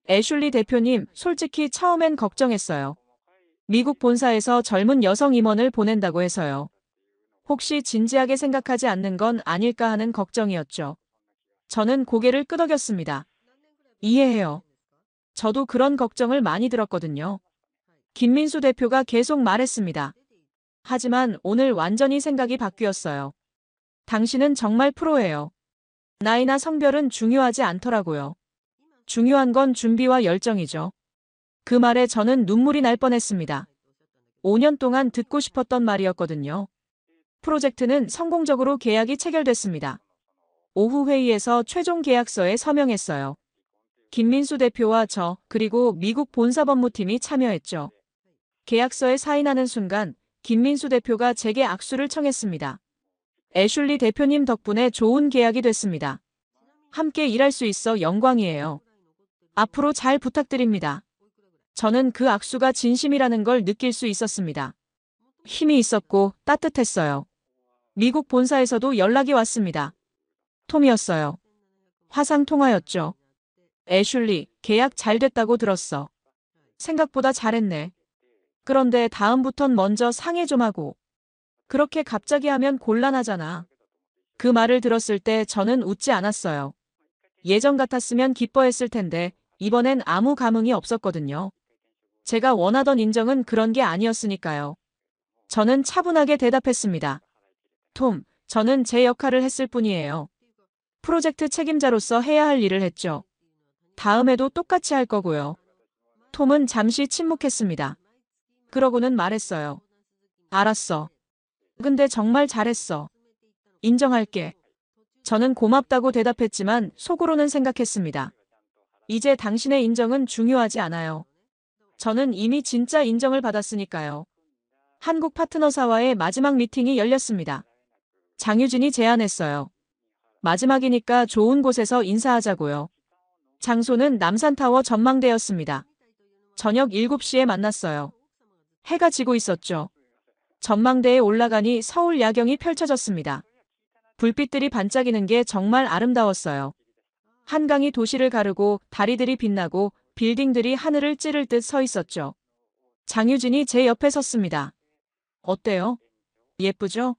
애슐리 대표님, 솔직히 처음엔 걱정했어요. 미국 본사에서 젊은 여성 임원을 보낸다고 해서요. 혹시 진지하게 생각하지 않는 건 아닐까 하는 걱정이었죠. 저는 고개를 끄덕였습니다. 이해해요. 저도 그런 걱정을 많이 들었거든요. 김민수 대표가 계속 말했습니다. 하지만 오늘 완전히 생각이 바뀌었어요. 당신은 정말 프로예요. 나이나 성별은 중요하지 않더라고요. 중요한 건 준비와 열정이죠. 그 말에 저는 눈물이 날 뻔했습니다. 5년 동안 듣고 싶었던 말이었거든요. 프로젝트는 성공적으로 계약이 체결됐습니다. 오후 회의에서 최종 계약서에 서명했어요. 김민수 대표와 저, 그리고 미국 본사 법무팀이 참여했죠. 계약서에 사인하는 순간 김민수 대표가 제게 악수를 청했습니다. 애슐리 대표님 덕분에 좋은 계약이 됐습니다. 함께 일할 수 있어 영광이에요. 앞으로 잘 부탁드립니다. 저는 그 악수가 진심이라는 걸 느낄 수 있었습니다. 힘이 있었고 따뜻했어요. 미국 본사에서도 연락이 왔습니다. 톰이었어요. 화상 통화였죠. 애슐리, 계약 잘 됐다고 들었어. 생각보다 잘했네. 그런데 다음부턴 먼저 상의 좀 하고. 그렇게 갑자기 하면 곤란하잖아. 그 말을 들었을 때 저는 웃지 않았어요. 예전 같았으면 기뻐했을 텐데 이번엔 아무 감흥이 없었거든요. 제가 원하던 인정은 그런 게 아니었으니까요. 저는 차분하게 대답했습니다. 톰, 저는 제 역할을 했을 뿐이에요. 프로젝트 책임자로서 해야 할 일을 했죠. 다음에도 똑같이 할 거고요. 톰은 잠시 침묵했습니다. 그러고는 말했어요. 알았어. 근데 정말 잘했어. 인정할게. 저는 고맙다고 대답했지만 속으로는 생각했습니다. 이제 당신의 인정은 중요하지 않아요. 저는 이미 진짜 인정을 받았으니까요. 한국 파트너사와의 마지막 미팅이 열렸습니다. 장유진이 제안했어요. 마지막이니까 좋은 곳에서 인사하자고요. 장소는 남산타워 전망대였습니다. 저녁 7시에 만났어요. 해가 지고 있었죠. 전망대에 올라가니 서울 야경이 펼쳐졌습니다. 불빛들이 반짝이는 게 정말 아름다웠어요. 한강이 도시를 가르고 다리들이 빛나고 빌딩들이 하늘을 찌를 듯 서 있었죠. 장유진이 제 옆에 섰습니다. 어때요? 예쁘죠?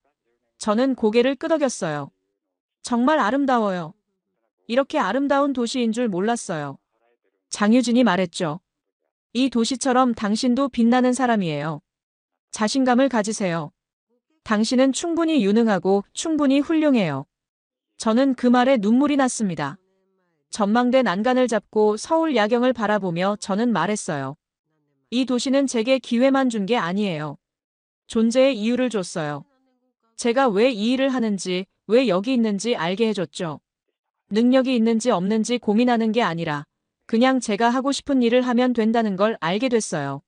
저는 고개를 끄덕였어요. 정말 아름다워요. 이렇게 아름다운 도시인 줄 몰랐어요. 장유진이 말했죠. 이 도시처럼 당신도 빛나는 사람이에요. 자신감을 가지세요. 당신은 충분히 유능하고 충분히 훌륭해요. 저는 그 말에 눈물이 났습니다. 전망대 난간을 잡고 서울 야경을 바라보며 저는 말했어요. 이 도시는 제게 기회만 준 게 아니에요. 존재의 이유를 줬어요. 제가 왜 이 일을 하는지, 왜 여기 있는지 알게 해줬죠. 능력이 있는지 없는지 고민하는 게 아니라 그냥 제가 하고 싶은 일을 하면 된다는 걸 알게 됐어요.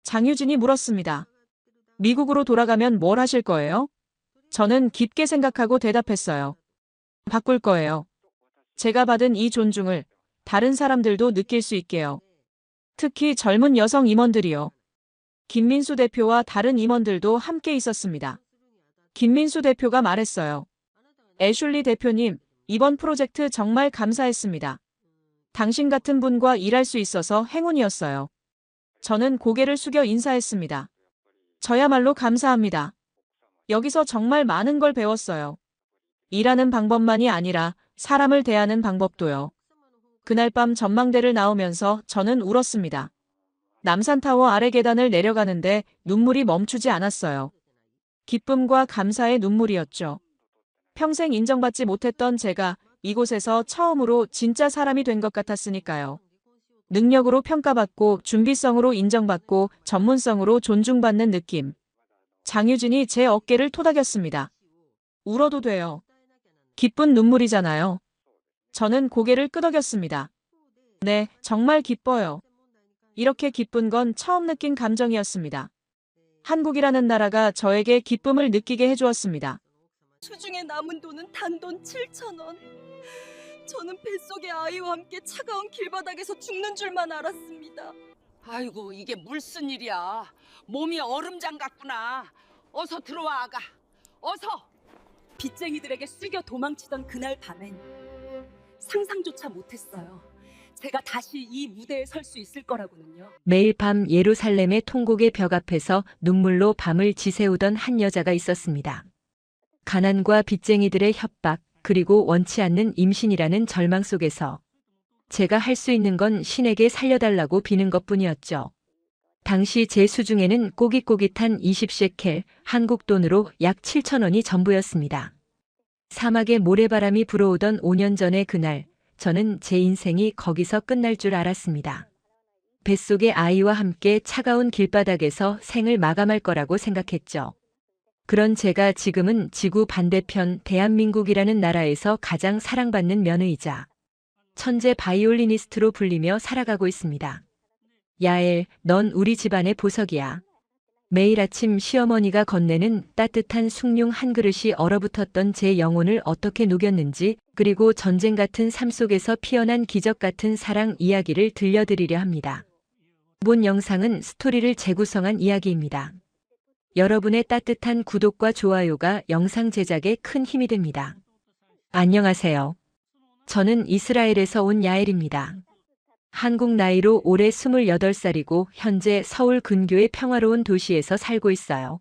장유진이 물었습니다. 미국으로 돌아가면 뭘 하실 거예요? 저는 깊게 생각하고 대답했어요. 바꿀 거예요. 제가 받은 이 존중을 다른 사람들도 느낄 수 있게요. 특히 젊은 여성 임원들이요. 김민수 대표와 다른 임원들도 함께 있었습니다. 김민수 대표가 말했어요. 애슐리 대표님, 이번 프로젝트 정말 감사했습니다. 당신 같은 분과 일할 수 있어서 행운이었어요. 저는 고개를 숙여 인사했습니다. 저야말로 감사합니다. 여기서 정말 많은 걸 배웠어요. 일하는 방법만이 아니라 사람을 대하는 방법도요. 그날 밤 전망대를 나오면서 저는 울었습니다. 남산타워 아래 계단을 내려가는데 눈물이 멈추지 않았어요. 기쁨과 감사의 눈물이었죠. 평생 인정받지 못했던 제가 이곳에서 처음으로 진짜 사람이 된 것 같았으니까요. 능력으로 평가받고 준비성으로 인정받고 전문성으로 존중받는 느낌. 장유진이 제 어깨를 토닥였습니다. 울어도 돼요. 기쁜 눈물이잖아요. 저는 고개를 끄덕였습니다. 네, 정말 기뻐요. 이렇게 기쁜 건 처음 느낀 감정이었습니다. 한국이라는 나라가 저에게 기쁨을 느끼게 해주었습니다. 수중에 남은 돈은 단돈 7,000원. 저는 뱃속의 아이와 함께 차가운 길바닥에서 죽는 줄만 알았습니다. 아이고 이게 무슨 일이야. 몸이 얼음장 같구나. 어서 들어와 아가. 어서. 빚쟁이들에게 쓰겨 도망치던 그날 밤엔 상상조차 못했어요. 제가 다시 이 무대에 설 수 있을 거라고는요. 매일 밤 예루살렘의 통곡의 벽 앞에서 눈물로 밤을 지새우던 한 여자가 있었습니다. 가난과 빚쟁이들의 협박, 그리고 원치 않는 임신이라는 절망 속에서 제가 할 수 있는 건 신에게 살려달라고 비는 것뿐이었죠. 당시 제 수중에는 꼬깃꼬깃한 20셰켈, 한국 돈으로 약 7,000원이 전부였습니다. 사막에 모래바람이 불어오던 5년 전의 그날, 저는 제 인생이 거기서 끝날 줄 알았습니다. 뱃속의 아이와 함께 차가운 길바닥에서 생을 마감할 거라고 생각했죠. 그런 제가 지금은 지구 반대편 대한민국이라는 나라에서 가장 사랑받는 며느이자 천재 바이올리니스트로 불리며 살아가고 있습니다. 야엘, 넌 우리 집안의 보석이야. 매일 아침 시어머니가 건네는 따뜻한 숭늉 한 그릇이 얼어붙었던 제 영혼을 어떻게 녹였는지, 그리고 전쟁 같은 삶 속에서 피어난 기적 같은 사랑 이야기를 들려드리려 합니다. 본 영상은 스토리를 재구성한 이야기입니다. 여러분의 따뜻한 구독과 좋아요가 영상 제작에 큰 힘이 됩니다. 안녕하세요. 저는 이스라엘에서 온 야엘입니다. 한국 나이로 올해 28살이고 현재 서울 근교의 평화로운 도시에서 살고 있어요.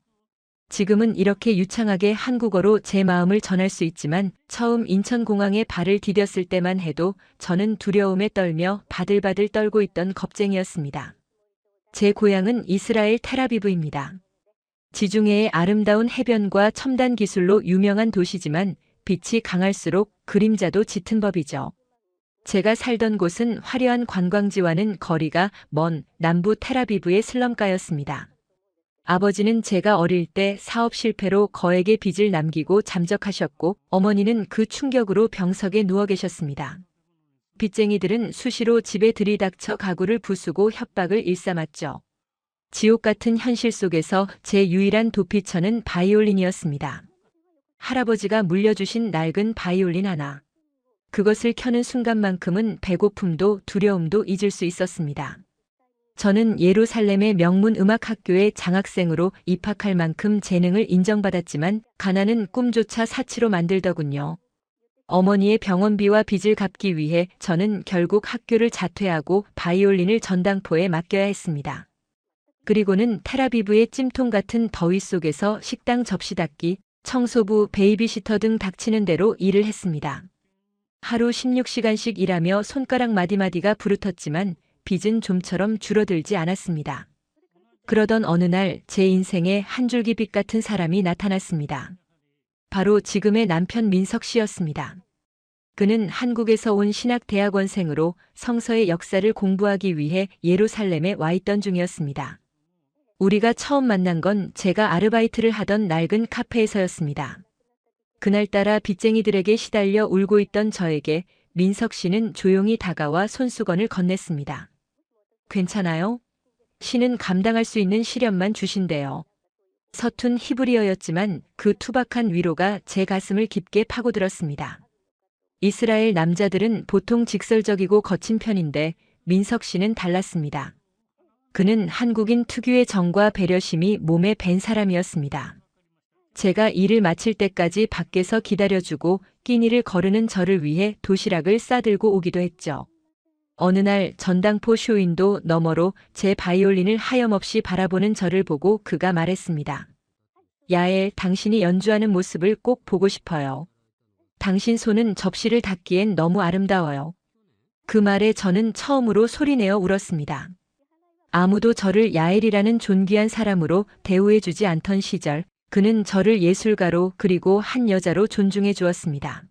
지금은 이렇게 유창하게 한국어로 제 마음을 전할 수 있지만 처음 인천공항에 발을 디뎠을 때만 해도 저는 두려움에 떨며 바들바들 떨고 있던 겁쟁이였습니다. 제 고향은 이스라엘 텔아비브입니다. 지중해의 아름다운 해변과 첨단 기술로 유명한 도시지만 빛이 강할수록 그림자도 짙은 법이죠. 제가 살던 곳은 화려한 관광지와는 거리가 먼 남부 텔아비브의 슬럼가였습니다. 아버지는 제가 어릴 때 사업 실패로 거액의 빚을 남기고 잠적하셨고 어머니는 그 충격으로 병석에 누워 계셨습니다. 빚쟁이들은 수시로 집에 들이닥쳐 가구를 부수고 협박을 일삼았죠. 지옥 같은 현실 속에서 제 유일한 도피처는 바이올린이었습니다. 할아버지가 물려주신 낡은 바이올린 하나. 그것을 켜는 순간만큼은 배고픔도 두려움도 잊을 수 있었습니다. 저는 예루살렘의 명문 음악학교에 장학생으로 입학할 만큼 재능을 인정받았지만 가난은 꿈조차 사치로 만들더군요. 어머니의 병원비와 빚을 갚기 위해 저는 결국 학교를 자퇴하고 바이올린을 전당포에 맡겨야 했습니다. 그리고는 텔아비브의 찜통 같은 더위 속에서 식당 접시 닦기, 청소부, 베이비시터 등 닥치는 대로 일을 했습니다. 하루 16시간씩 일하며 손가락 마디마디가 부르텄지만 빚은 좀처럼 줄어들지 않았습니다. 그러던 어느 날 제 인생에 한 줄기 빛 같은 사람이 나타났습니다. 바로 지금의 남편 민석 씨였습니다. 그는 한국에서 온 신학대학원생으로 성서의 역사를 공부하기 위해 예루살렘에 와 있던 중이었습니다. 우리가 처음 만난 건 제가 아르바이트를 하던 낡은 카페에서였습니다. 그날따라 빚쟁이들에게 시달려 울고 있던 저에게 민석 씨는 조용히 다가와 손수건을 건넸습니다. 괜찮아요? 신은 감당할 수 있는 시련만 주신대요. 서툰 히브리어였지만 그 투박한 위로가 제 가슴을 깊게 파고들었습니다. 이스라엘 남자들은 보통 직설적이고 거친 편인데 민석 씨는 달랐습니다. 그는 한국인 특유의 정과 배려심이 몸에 밴 사람이었습니다. 제가 일을 마칠 때까지 밖에서 기다려주고 끼니를 거르는 저를 위해 도시락을 싸들고 오기도 했죠. 어느 날 전당포 쇼윈도 너머로 제 바이올린을 하염없이 바라보는 저를 보고 그가 말했습니다. 야엘, 당신이 연주하는 모습을 꼭 보고 싶어요. 당신 손은 접시를 닦기엔 너무 아름다워요. 그 말에 저는 처음으로 소리내어 울었습니다. 아무도 저를 야엘이라는 존귀한 사람으로 대우해주지 않던 시절, 그는 저를 예술가로 그리고 한 여자로 존중해 주었습니다.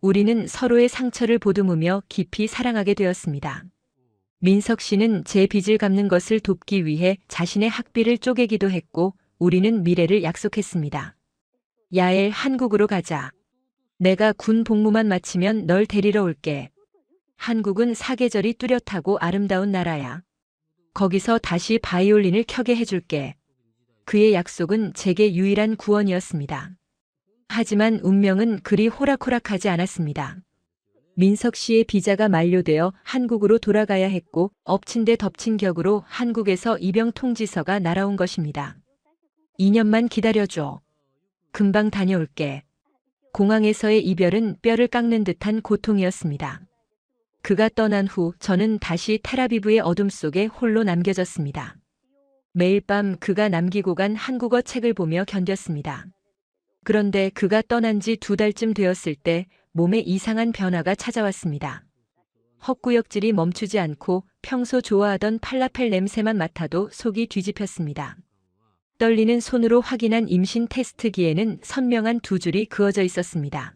우리는 서로의 상처를 보듬으며 깊이 사랑하게 되었습니다. 민석 씨는 제 빚을 갚는 것을 돕기 위해 자신의 학비를 쪼개기도 했고 우리는 미래를 약속했습니다. 야엘, 한국으로 가자. 내가 군 복무만 마치면 널 데리러 올게. 한국은 사계절이 뚜렷하고 아름다운 나라야. 거기서 다시 바이올린을 켜게 해줄게. 그의 약속은 제게 유일한 구원이었습니다. 하지만 운명은 그리 호락호락하지 않았습니다. 민석 씨의 비자가 만료되어 한국으로 돌아가야 했고 엎친 데 덮친 격으로 한국에서 입영 통지서가 날아온 것입니다. 2년만 기다려줘. 금방 다녀올게. 공항에서의 이별은 뼈를 깎는 듯한 고통이었습니다. 그가 떠난 후 저는 다시 텔아비브의 어둠 속에 홀로 남겨졌습니다. 매일 밤 그가 남기고 간 한국어 책을 보며 견뎠습니다. 그런데 그가 떠난 지 2달쯤 되었을 때 몸에 이상한 변화가 찾아왔습니다. 헛구역질이 멈추지 않고 평소 좋아하던 팔라펠 냄새만 맡아도 속이 뒤집혔습니다. 떨리는 손으로 확인한 임신 테스트기에는 선명한 2줄이 그어져 있었습니다.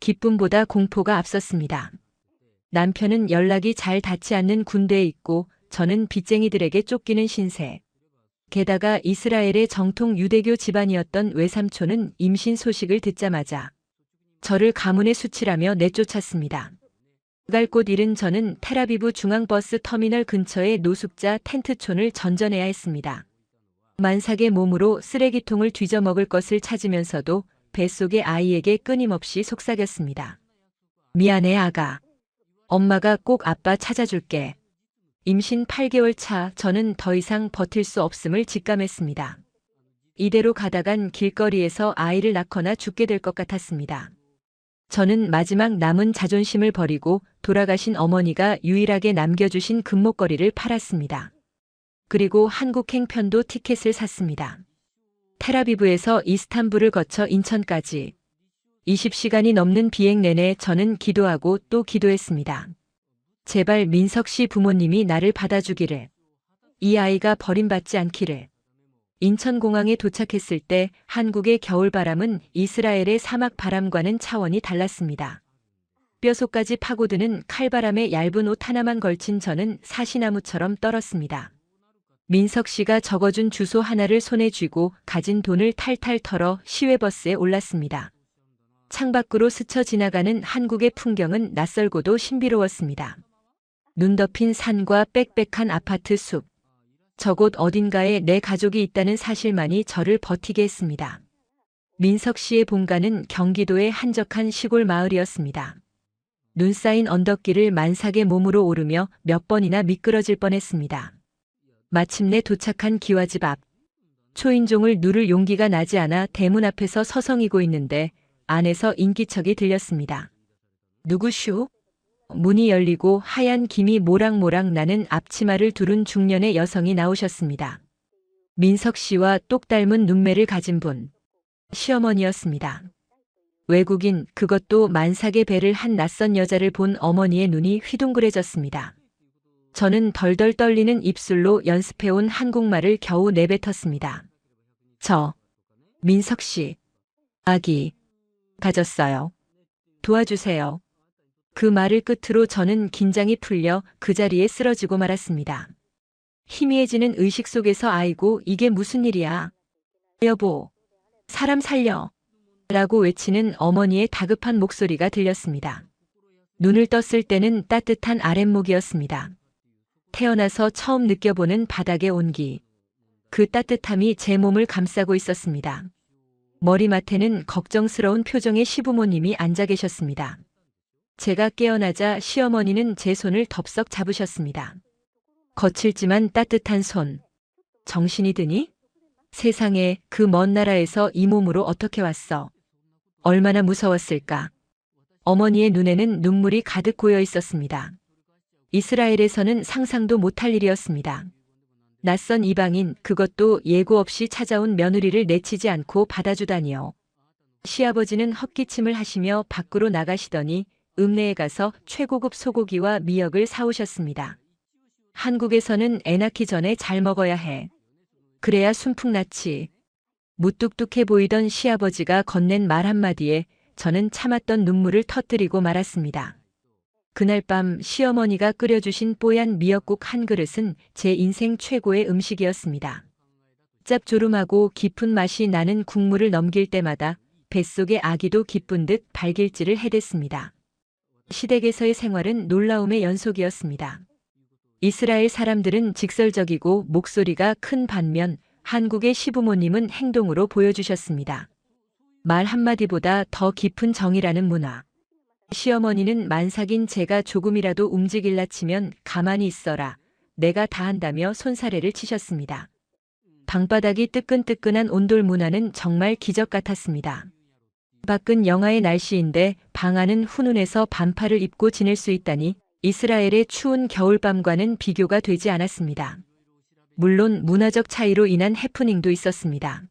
기쁨보다 공포가 앞섰습니다. 남편은 연락이 잘 닿지 않는 군대에 있고 저는 빚쟁이들에게 쫓기는 신세. 게다가 이스라엘의 정통 유대교 집안이었던 외삼촌은 임신 소식을 듣자마자 저를 가문의 수치라며 내쫓았습니다. 갈 곳 잃은 저는 텔아비브 중앙버스 터미널 근처의 노숙자 텐트촌을 전전해야 했습니다. 만삭의 몸으로 쓰레기통을 뒤져먹을 것을 찾으면서도 뱃속의 아이에게 끊임없이 속삭였습니다. 미안해 아가. 엄마가 꼭 아빠 찾아줄게. 임신 8개월 차 저는 더 이상 버틸 수 없음을 직감했습니다. 이대로 가다간 길거리에서 아이를 낳거나 죽게 될 것 같았습니다. 저는 마지막 남은 자존심을 버리고 돌아가신 어머니가 유일하게 남겨주신 금목걸이를 팔았습니다. 그리고 한국행 편도 티켓을 샀습니다. 텔아비브에서 이스탄불을 거쳐 인천까지 20시간이 넘는 비행 내내 저는 기도하고 또 기도했습니다. 제발 민석 씨 부모님이 나를 받아주기를. 이 아이가 버림받지 않기를. 인천공항에 도착했을 때 한국의 겨울바람은 이스라엘의 사막바람과는 차원이 달랐습니다. 뼈속까지 파고드는 칼바람에 얇은 옷 하나만 걸친 저는 사시나무처럼 떨었습니다. 민석 씨가 적어준 주소 하나를 손에 쥐고 가진 돈을 탈탈 털어 시외버스에 올랐습니다. 창밖으로 스쳐 지나가는 한국의 풍경은 낯설고도 신비로웠습니다. 눈 덮인 산과 빽빽한 아파트 숲. 저곳 어딘가에 내 가족이 있다는 사실만이 저를 버티게 했습니다. 민석 씨의 본가는 경기도의 한적한 시골 마을이었습니다. 눈 쌓인 언덕길을 만삭의 몸으로 오르며 몇 번이나 미끄러질 뻔했습니다. 마침내 도착한 기와집 앞. 초인종을 누를 용기가 나지 않아 대문 앞에서 서성이고 있는데 안에서 인기척이 들렸습니다. 누구슈? 문이 열리고 하얀 김이 모락모락 나는 앞치마를 두른 중년의 여성이 나오셨습니다. 민석 씨와 똑 닮은 눈매를 가진 분. 시어머니였습니다. 외국인, 그것도 만삭의 배를 한 낯선 여자를 본 어머니의 눈이 휘둥그레졌습니다. 저는 덜덜 떨리는 입술로 연습해온 한국말을 겨우 내뱉었습니다. 민석 씨, 아기 가졌어요. 도와주세요. 그 말을 끝으로 저는 긴장이 풀려 그 자리에 쓰러지고 말았습니다. 희미해지는 의식 속에서 아이고 이게 무슨 일이야. 여보, 사람 살려. 라고 외치는 어머니의 다급한 목소리가 들렸습니다. 눈을 떴을 때는 따뜻한 아랫목이었습니다. 태어나서 처음 느껴보는 바닥의 온기. 그 따뜻함이 제 몸을 감싸고 있었습니다. 머리맡에는 걱정스러운 표정의 시부모님이 앉아 계셨습니다. 제가 깨어나자 시어머니는 제 손을 덥석 잡으셨습니다. 거칠지만 따뜻한 손. 정신이 드니? 세상에 그 먼 나라에서 이 몸으로 어떻게 왔어? 얼마나 무서웠을까? 어머니의 눈에는 눈물이 가득 고여 있었습니다. 이스라엘에서는 상상도 못할 일이었습니다. 낯선 이방인, 그것도 예고 없이 찾아온 며느리를 내치지 않고 받아주다니요. 시아버지는 헛기침을 하시며 밖으로 나가시더니 읍내에 가서 최고급 소고기와 미역을 사오셨습니다. 한국에서는 애 낳기 전에 잘 먹어야 해. 그래야 순풍났지. 무뚝뚝해 보이던 시아버지가 건넨 말 한마디에 저는 참았던 눈물을 터뜨리고 말았습니다. 그날 밤 시어머니가 끓여주신 뽀얀 미역국 한 그릇은 제 인생 최고의 음식이었습니다. 짭조름하고 깊은 맛이 나는 국물을 넘길 때마다 뱃속의 아기도 기쁜 듯 발길질을 해댔습니다. 시댁에서의 생활은 놀라움의 연속이었습니다. 이스라엘 사람들은 직설적이고 목소리가 큰 반면 한국의 시부모님은 행동으로 보여주셨습니다. 말 한마디보다 더 깊은 정이라는 문화. 시어머니는 만삭인 제가 조금이라도 움직일라 치면 가만히 있어라. 내가 다 한다며 손사래를 치셨습니다. 방바닥이 뜨끈뜨끈한 온돌 문화는 정말 기적 같았습니다. 밖은 영하의 날씨인데 방 안은 훈훈해서 반팔을 입고 지낼 수 있다니 이스라엘의 추운 겨울밤과는 비교가 되지 않았습니다. 물론 문화적 차이로 인한 해프닝도 있었습니다.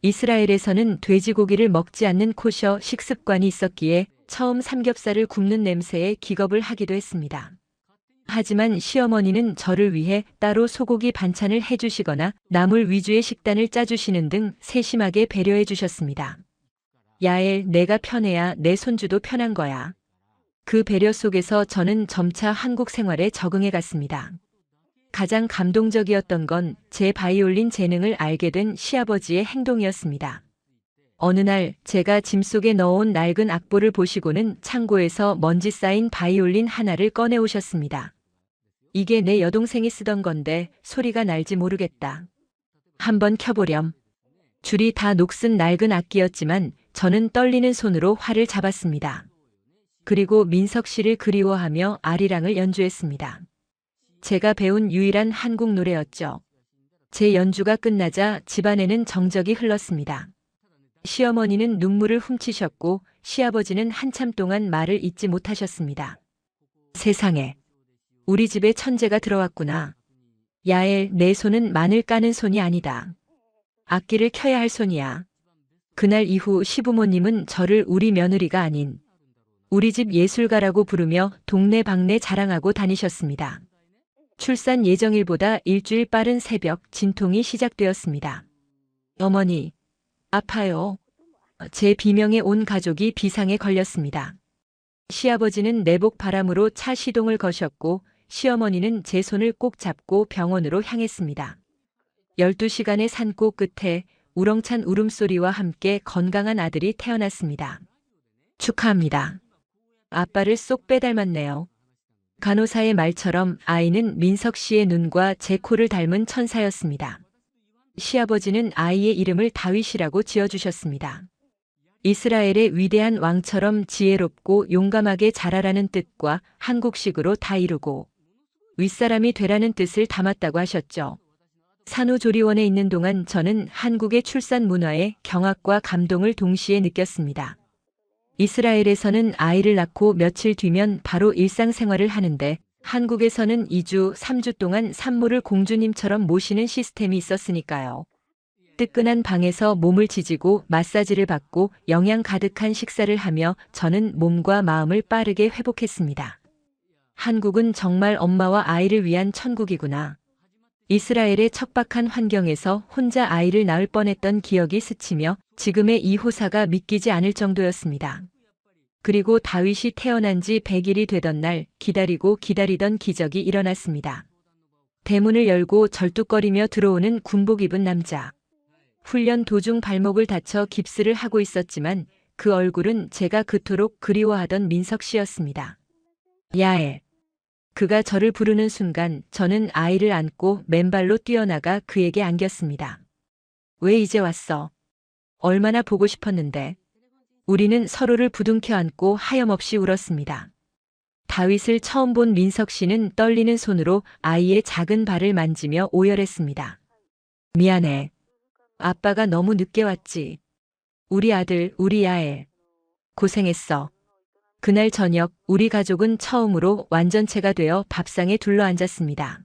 이스라엘에서는 돼지고기를 먹지 않는 코셔 식습관이 있었기에 처음 삼겹살을 굽는 냄새에 기겁을 하기도 했습니다. 하지만 시어머니는 저를 위해 따로 소고기 반찬을 해주시거나 나물 위주의 식단을 짜주시는 등 세심하게 배려해 주셨습니다. 야엘, 내가 편해야 내 손주도 편한 거야. 그 배려 속에서 저는 점차 한국 생활에 적응해 갔습니다. 가장 감동적이었던 건 제 바이올린 재능을 알게 된 시아버지의 행동이었습니다. 어느 날 제가 짐 속에 넣어온 낡은 악보를 보시고는 창고에서 먼지 쌓인 바이올린 하나를 꺼내 오셨습니다. 이게 내 여동생이 쓰던 건데 소리가 날지 모르겠다. 한번 켜보렴. 줄이 다 녹슨 낡은 악기였지만 저는 떨리는 손으로 활을 잡았습니다. 그리고 민석 씨를 그리워하며 아리랑을 연주했습니다. 제가 배운 유일한 한국 노래였죠. 제 연주가 끝나자 집안에는 정적이 흘렀습니다. 시어머니는 눈물을 훔치셨고 시아버지는 한참 동안 말을 잇지 못하셨습니다. 세상에, 우리 집에 천재가 들어왔구나. 야엘, 내 손은 마늘 까는 손이 아니다. 악기를 켜야 할 손이야. 그날 이후 시부모님은 저를 우리 며느리가 아닌 우리 집 예술가라고 부르며 동네방네 자랑하고 다니셨습니다. 출산 예정일보다 일주일 빠른 새벽 진통이 시작되었습니다. 어머니, 아파요. 제 비명에 온 가족이 비상에 걸렸습니다. 시아버지는 내복 바람으로 차 시동을 거셨고 시어머니는 제 손을 꼭 잡고 병원으로 향했습니다. 12시간의 산고 끝에 우렁찬 울음소리와 함께 건강한 아들이 태어났습니다. 축하합니다. 아빠를 쏙 빼닮았네요. 간호사의 말처럼 아이는 민석 씨의 눈과 제 코를 닮은 천사였습니다. 시아버지는 아이의 이름을 다윗이라고 지어주셨습니다. 이스라엘의 위대한 왕처럼 지혜롭고 용감하게 자라라는 뜻과 한국식으로 다 이루고 윗사람이 되라는 뜻을 담았다고 하셨죠. 산후조리원에 있는 동안 저는 한국의 출산 문화에 경악과 감동을 동시에 느꼈습니다. 이스라엘에서는 아이를 낳고 며칠 뒤면 바로 일상생활을 하는데 한국에서는 2주, 3주 동안 산모를 공주님처럼 모시는 시스템이 있었으니까요. 뜨끈한 방에서 몸을 지지고 마사지를 받고 영양 가득한 식사를 하며 저는 몸과 마음을 빠르게 회복했습니다. 한국은 정말 엄마와 아이를 위한 천국이구나. 이스라엘의 척박한 환경에서 혼자 아이를 낳을 뻔했던 기억이 스치며 지금의 이 호사가 믿기지 않을 정도였습니다. 그리고 다윗이 태어난 지 100일이 되던 날 기다리고 기다리던 기적이 일어났습니다. 대문을 열고 절뚝거리며 들어오는 군복 입은 남자. 훈련 도중 발목을 다쳐 깁스를 하고 있었지만 그 얼굴은 제가 그토록 그리워하던 민석 씨였습니다. 야엘. 그가 저를 부르는 순간 저는 아이를 안고 맨발로 뛰어나가 그에게 안겼습니다. 왜 이제 왔어? 얼마나 보고 싶었는데. 우리는 서로를 부둥켜 안고 하염없이 울었습니다. 다윗을 처음 본 민석 씨는 떨리는 손으로 아이의 작은 발을 만지며 오열했습니다. 미안해. 아빠가 너무 늦게 왔지. 우리 아들, 우리 야엘. 고생했어. 그날 저녁 우리 가족은 처음으로 완전체가 되어 밥상에 둘러앉았습니다.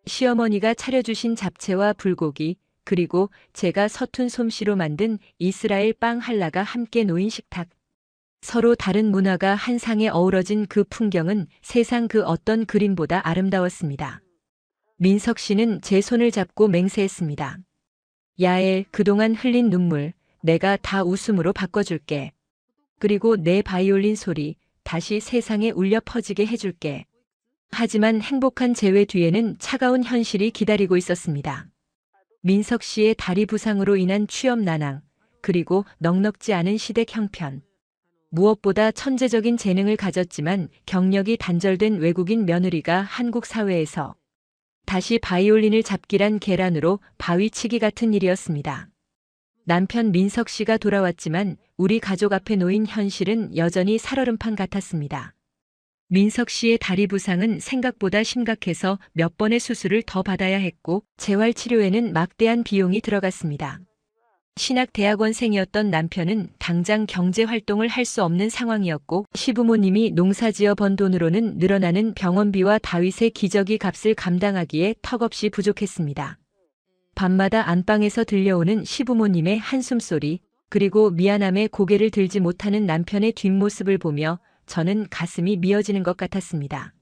시어머니가 차려주신 잡채와 불고기, 그리고 제가 서툰 솜씨로 만든 이스라엘 빵 한라가 함께 놓인 식탁. 서로 다른 문화가 한 상에 어우러진 그 풍경은 세상 그 어떤 그림보다 아름다웠습니다. 민석 씨는 제 손을 잡고 맹세했습니다. 야엘, 그동안 흘린 눈물, 내가 다 웃음으로 바꿔줄게. 그리고 내 바이올린 소리, 다시 세상에 울려 퍼지게 해줄게. 하지만 행복한 재회 뒤에는 차가운 현실이 기다리고 있었습니다. 민석 씨의 다리 부상으로 인한 취업 난항, 그리고 넉넉지 않은 시댁 형편. 무엇보다 천재적인 재능을 가졌지만 경력이 단절된 외국인 며느리가 한국 사회에서 다시 바이올린을 잡기란 계란으로 바위치기 같은 일이었습니다. 남편 민석 씨가 돌아왔지만 우리 가족 앞에 놓인 현실은 여전히 살얼음판 같았습니다. 민석 씨의 다리 부상은 생각보다 심각해서 몇 번의 수술을 더 받아야 했고 재활 치료에는 막대한 비용이 들어갔습니다. 신학대학원생이었던 남편은 당장 경제활동을 할 수 없는 상황이었고 시부모님이 농사지어 번 돈으로는 늘어나는 병원비와 다윗의 기저귀 값을 감당하기에 턱없이 부족했습니다. 밤마다 안방에서 들려오는 시부모님의 한숨소리, 그리고 미안함에 고개를 들지 못하는 남편의 뒷모습을 보며 저는 가슴이 미어지는 것 같았습니다.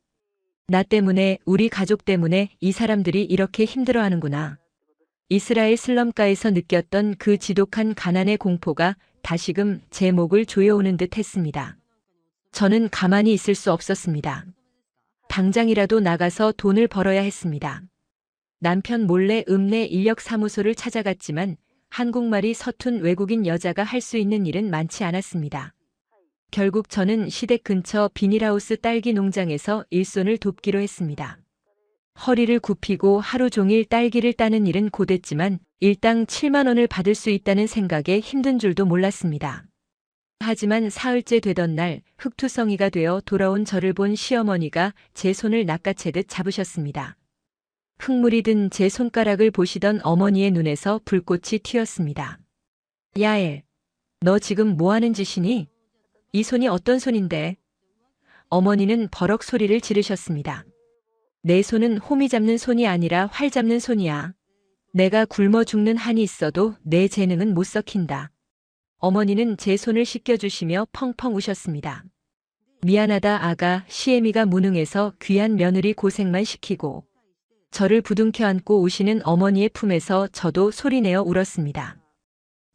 나 때문에, 우리 가족 때문에 이 사람들이 이렇게 힘들어하는구나. 이스라엘 슬럼가에서 느꼈던 그 지독한 가난의 공포가 다시금 제 목을 조여오는 듯 했습니다. 저는 가만히 있을 수 없었습니다. 당장이라도 나가서 돈을 벌어야 했습니다. 남편 몰래 읍내 인력사무소를 찾아갔지만 한국말이 서툰 외국인 여자가 할 수 있는 일은 많지 않았습니다. 결국 저는 시댁 근처 비닐하우스 딸기 농장에서 일손을 돕기로 했습니다. 허리를 굽히고 하루 종일 딸기를 따는 일은 고됐지만 일당 7만 원을 받을 수 있다는 생각에 힘든 줄도 몰랐습니다. 하지만 사흘째 되던 날 흑투성이가 되어 돌아온 저를 본 시어머니가 제 손을 낚아채듯 잡으셨습니다. 흙물이 든 제 손가락을 보시던 어머니의 눈에서 불꽃이 튀었습니다. 야엘, 너 지금 뭐 하는 짓이니? 이 손이 어떤 손인데? 어머니는 버럭 소리를 지르셨습니다. 내 손은 호미 잡는 손이 아니라 활 잡는 손이야. 내가 굶어 죽는 한이 있어도 내 재능은 못 썩힌다. 어머니는 제 손을 씻겨주시며 펑펑 우셨습니다. 미안하다 아가, 시애미가 무능해서 귀한 며느리 고생만 시키고. 저를 부둥켜 안고 우시는 어머니의 품에서 저도 소리내어 울었습니다.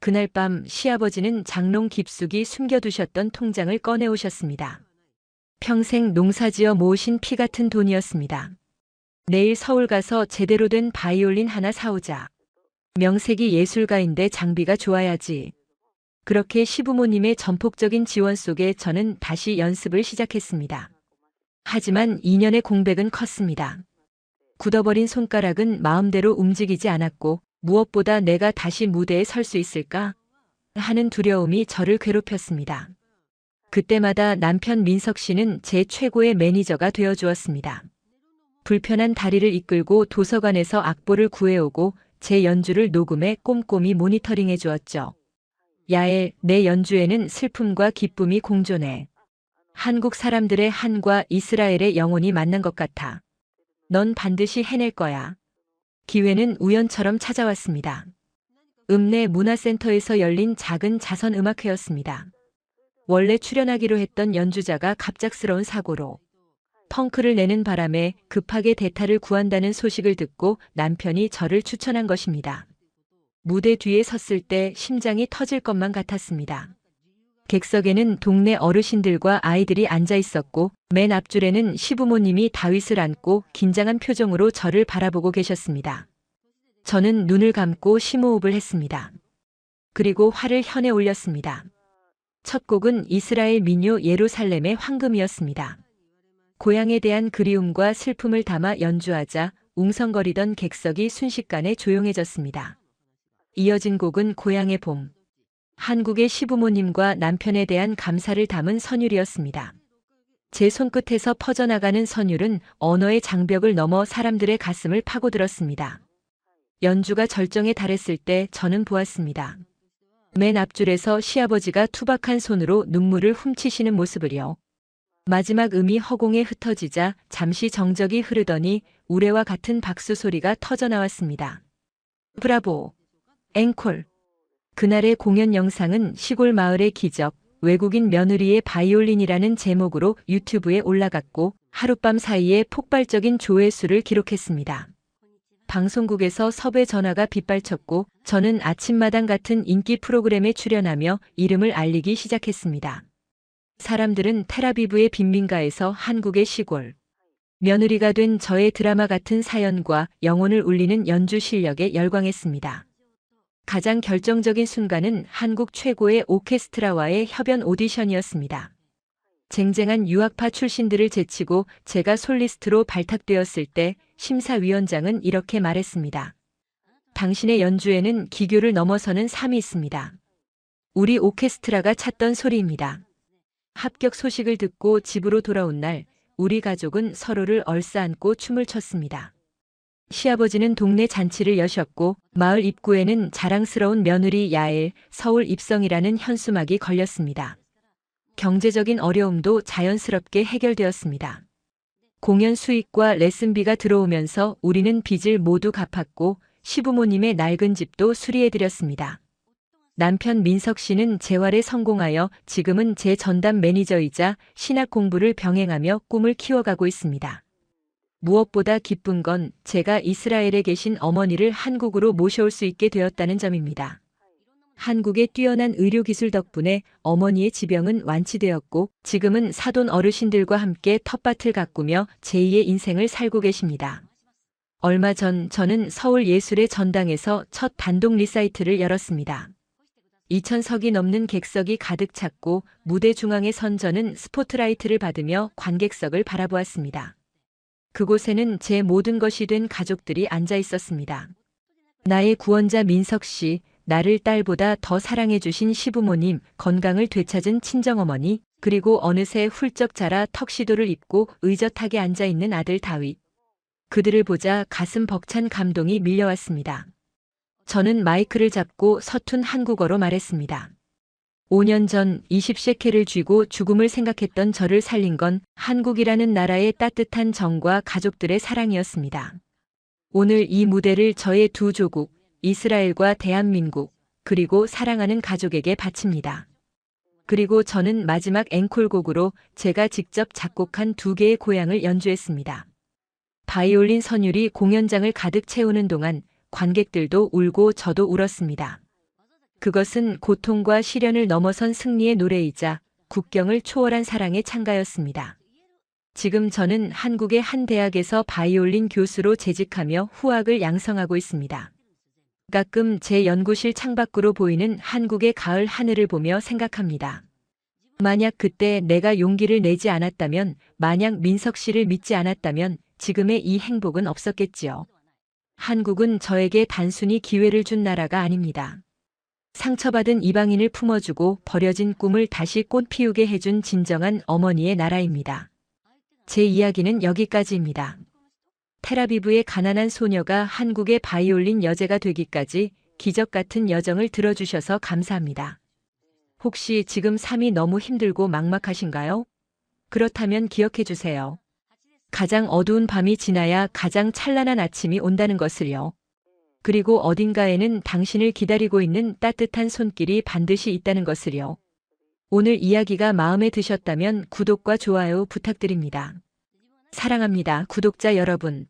그날 밤 시아버지는 장롱 깊숙이 숨겨두셨던 통장을 꺼내오셨습니다. 평생 농사지어 모으신 피 같은 돈이었습니다. 내일 서울 가서 제대로 된 바이올린 하나 사오자. 명색이 예술가인데 장비가 좋아야지. 그렇게 시부모님의 전폭적인 지원 속에 저는 다시 연습을 시작했습니다. 하지만 2년의 공백은 컸습니다. 굳어버린 손가락은 마음대로 움직이지 않았고 무엇보다 내가 다시 무대에 설 수 있을까 하는 두려움이 저를 괴롭혔습니다. 그때마다 남편 민석 씨는 제 최고의 매니저가 되어주었습니다. 불편한 다리를 이끌고 도서관에서 악보를 구해오고 제 연주를 녹음해 꼼꼼히 모니터링해 주었죠. 야엘, 내 연주에는 슬픔과 기쁨이 공존해. 한국 사람들의 한과 이스라엘의 영혼이 만난 것 같아. 넌 반드시 해낼 거야. 기회는 우연처럼 찾아왔습니다. 읍내 문화센터에서 열린 작은 자선음악회였습니다. 원래 출연하기로 했던 연주자가 갑작스러운 사고로 펑크를 내는 바람에 급하게 대타를 구한다는 소식을 듣고 남편이 저를 추천한 것입니다. 무대 뒤에 섰을 때 심장이 터질 것만 같았습니다. 객석에는 동네 어르신들과 아이들이 앉아 있었고 맨 앞줄에는 시부모님이 다윗을 안고 긴장한 표정으로 저를 바라보고 계셨습니다. 저는 눈을 감고 심호흡을 했습니다. 그리고 활을 현에 올렸습니다. 첫 곡은 이스라엘 민요 예루살렘의 황금이었습니다. 고향에 대한 그리움과 슬픔을 담아 연주하자 웅성거리던 객석이 순식간에 조용해졌습니다. 이어진 곡은 고향의 봄. 한국의 시부모님과 남편에 대한 감사를 담은 선율이었습니다. 제 손끝에서 퍼져나가는 선율은 언어의 장벽을 넘어 사람들의 가슴을 파고들었습니다. 연주가 절정에 달했을 때 저는 보았습니다. 맨 앞줄에서 시아버지가 투박한 손으로 눈물을 훔치시는 모습을요. 마지막 음이 허공에 흩어지자 잠시 정적이 흐르더니 우레와 같은 박수 소리가 터져나왔습니다. 브라보! 앵콜! 그날의 공연 영상은 시골 마을의 기적, 외국인 며느리의 바이올린이라는 제목으로 유튜브에 올라갔고 하룻밤 사이에 폭발적인 조회수를 기록했습니다. 방송국에서 섭외 전화가 빗발쳤고 저는 아침마당 같은 인기 프로그램에 출연하며 이름을 알리기 시작했습니다. 사람들은 텔아비브의 빈민가에서 한국의 시골 며느리가 된 저의 드라마 같은 사연과 영혼을 울리는 연주 실력에 열광했습니다. 가장 결정적인 순간은 한국 최고의 오케스트라와의 협연 오디션이었습니다. 쟁쟁한 유학파 출신들을 제치고 제가 솔리스트로 발탁되었을 때 심사위원장은 이렇게 말했습니다. 당신의 연주에는 기교를 넘어서는 삶이 있습니다. 우리 오케스트라가 찾던 소리입니다. 합격 소식을 듣고 집으로 돌아온 날 우리 가족은 서로를 얼싸안고 춤을 췄습니다. 시아버지는 동네 잔치를 여셨고 마을 입구에는 자랑스러운 며느리 야엘, 서울 입성이라는 현수막이 걸렸습니다. 경제적인 어려움도 자연스럽게 해결되었습니다. 공연 수익과 레슨비가 들어오면서 우리는 빚을 모두 갚았고 시부모님의 낡은 집도 수리해드렸습니다. 남편 민석 씨는 재활에 성공하여 지금은 제 전담 매니저이자 신학 공부를 병행하며 꿈을 키워가고 있습니다. 무엇보다 기쁜 건 제가 이스라엘에 계신 어머니를 한국으로 모셔올 수 있게 되었다는 점입니다. 한국의 뛰어난 의료기술 덕분에 어머니의 지병은 완치되었고 지금은 사돈 어르신들과 함께 텃밭을 가꾸며 제2의 인생을 살고 계십니다. 얼마 전 저는 서울 예술의 전당에서 첫 단독 리사이트를 열었습니다. 2,000석이 넘는 객석이 가득 찼고 무대 중앙에 선 저는 스포트라이트를 받으며 관객석을 바라보았습니다. 그곳에는 제 모든 것이 된 가족들이 앉아 있었습니다. 나의 구원자 민석 씨, 나를 딸보다 더 사랑해 주신 시부모님, 건강을 되찾은 친정어머니, 그리고 어느새 훌쩍 자라 턱시도를 입고 의젓하게 앉아 있는 아들 다윗. 그들을 보자 가슴 벅찬 감동이 밀려왔습니다. 저는 마이크를 잡고 서툰 한국어로 말했습니다. 5년 전 20셰켈을 쥐고 죽음을 생각했던 저를 살린 건 한국이라는 나라의 따뜻한 정과 가족들의 사랑이었습니다. 오늘 이 무대를 저의 두 조국, 이스라엘과 대한민국, 그리고 사랑하는 가족에게 바칩니다. 그리고 저는 마지막 앵콜곡으로 제가 직접 작곡한 2개의 고향을 연주했습니다. 바이올린 선율이 공연장을 가득 채우는 동안 관객들도 울고 저도 울었습니다. 그것은 고통과 시련을 넘어선 승리의 노래이자 국경을 초월한 사랑의 찬가였습니다. 지금 저는 한국의 한 대학에서 바이올린 교수로 재직하며 후학을 양성하고 있습니다. 가끔 제 연구실 창밖으로 보이는 한국의 가을 하늘을 보며 생각합니다. 만약 그때 내가 용기를 내지 않았다면, 만약 민석 씨를 믿지 않았다면 지금의 이 행복은 없었겠지요. 한국은 저에게 단순히 기회를 준 나라가 아닙니다. 상처받은 이방인을 품어주고 버려진 꿈을 다시 꽃 피우게 해준 진정한 어머니의 나라입니다. 제 이야기는 여기까지입니다. 텔아비브의 가난한 소녀가 한국의 바이올린 여제가 되기까지 기적 같은 여정을 들어주셔서 감사합니다. 혹시 지금 삶이 너무 힘들고 막막하신가요? 그렇다면 기억해 주세요. 가장 어두운 밤이 지나야 가장 찬란한 아침이 온다는 것을요. 그리고 어딘가에는 당신을 기다리고 있는 따뜻한 손길이 반드시 있다는 것을요. 오늘 이야기가 마음에 드셨다면 구독과 좋아요 부탁드립니다. 사랑합니다, 구독자 여러분.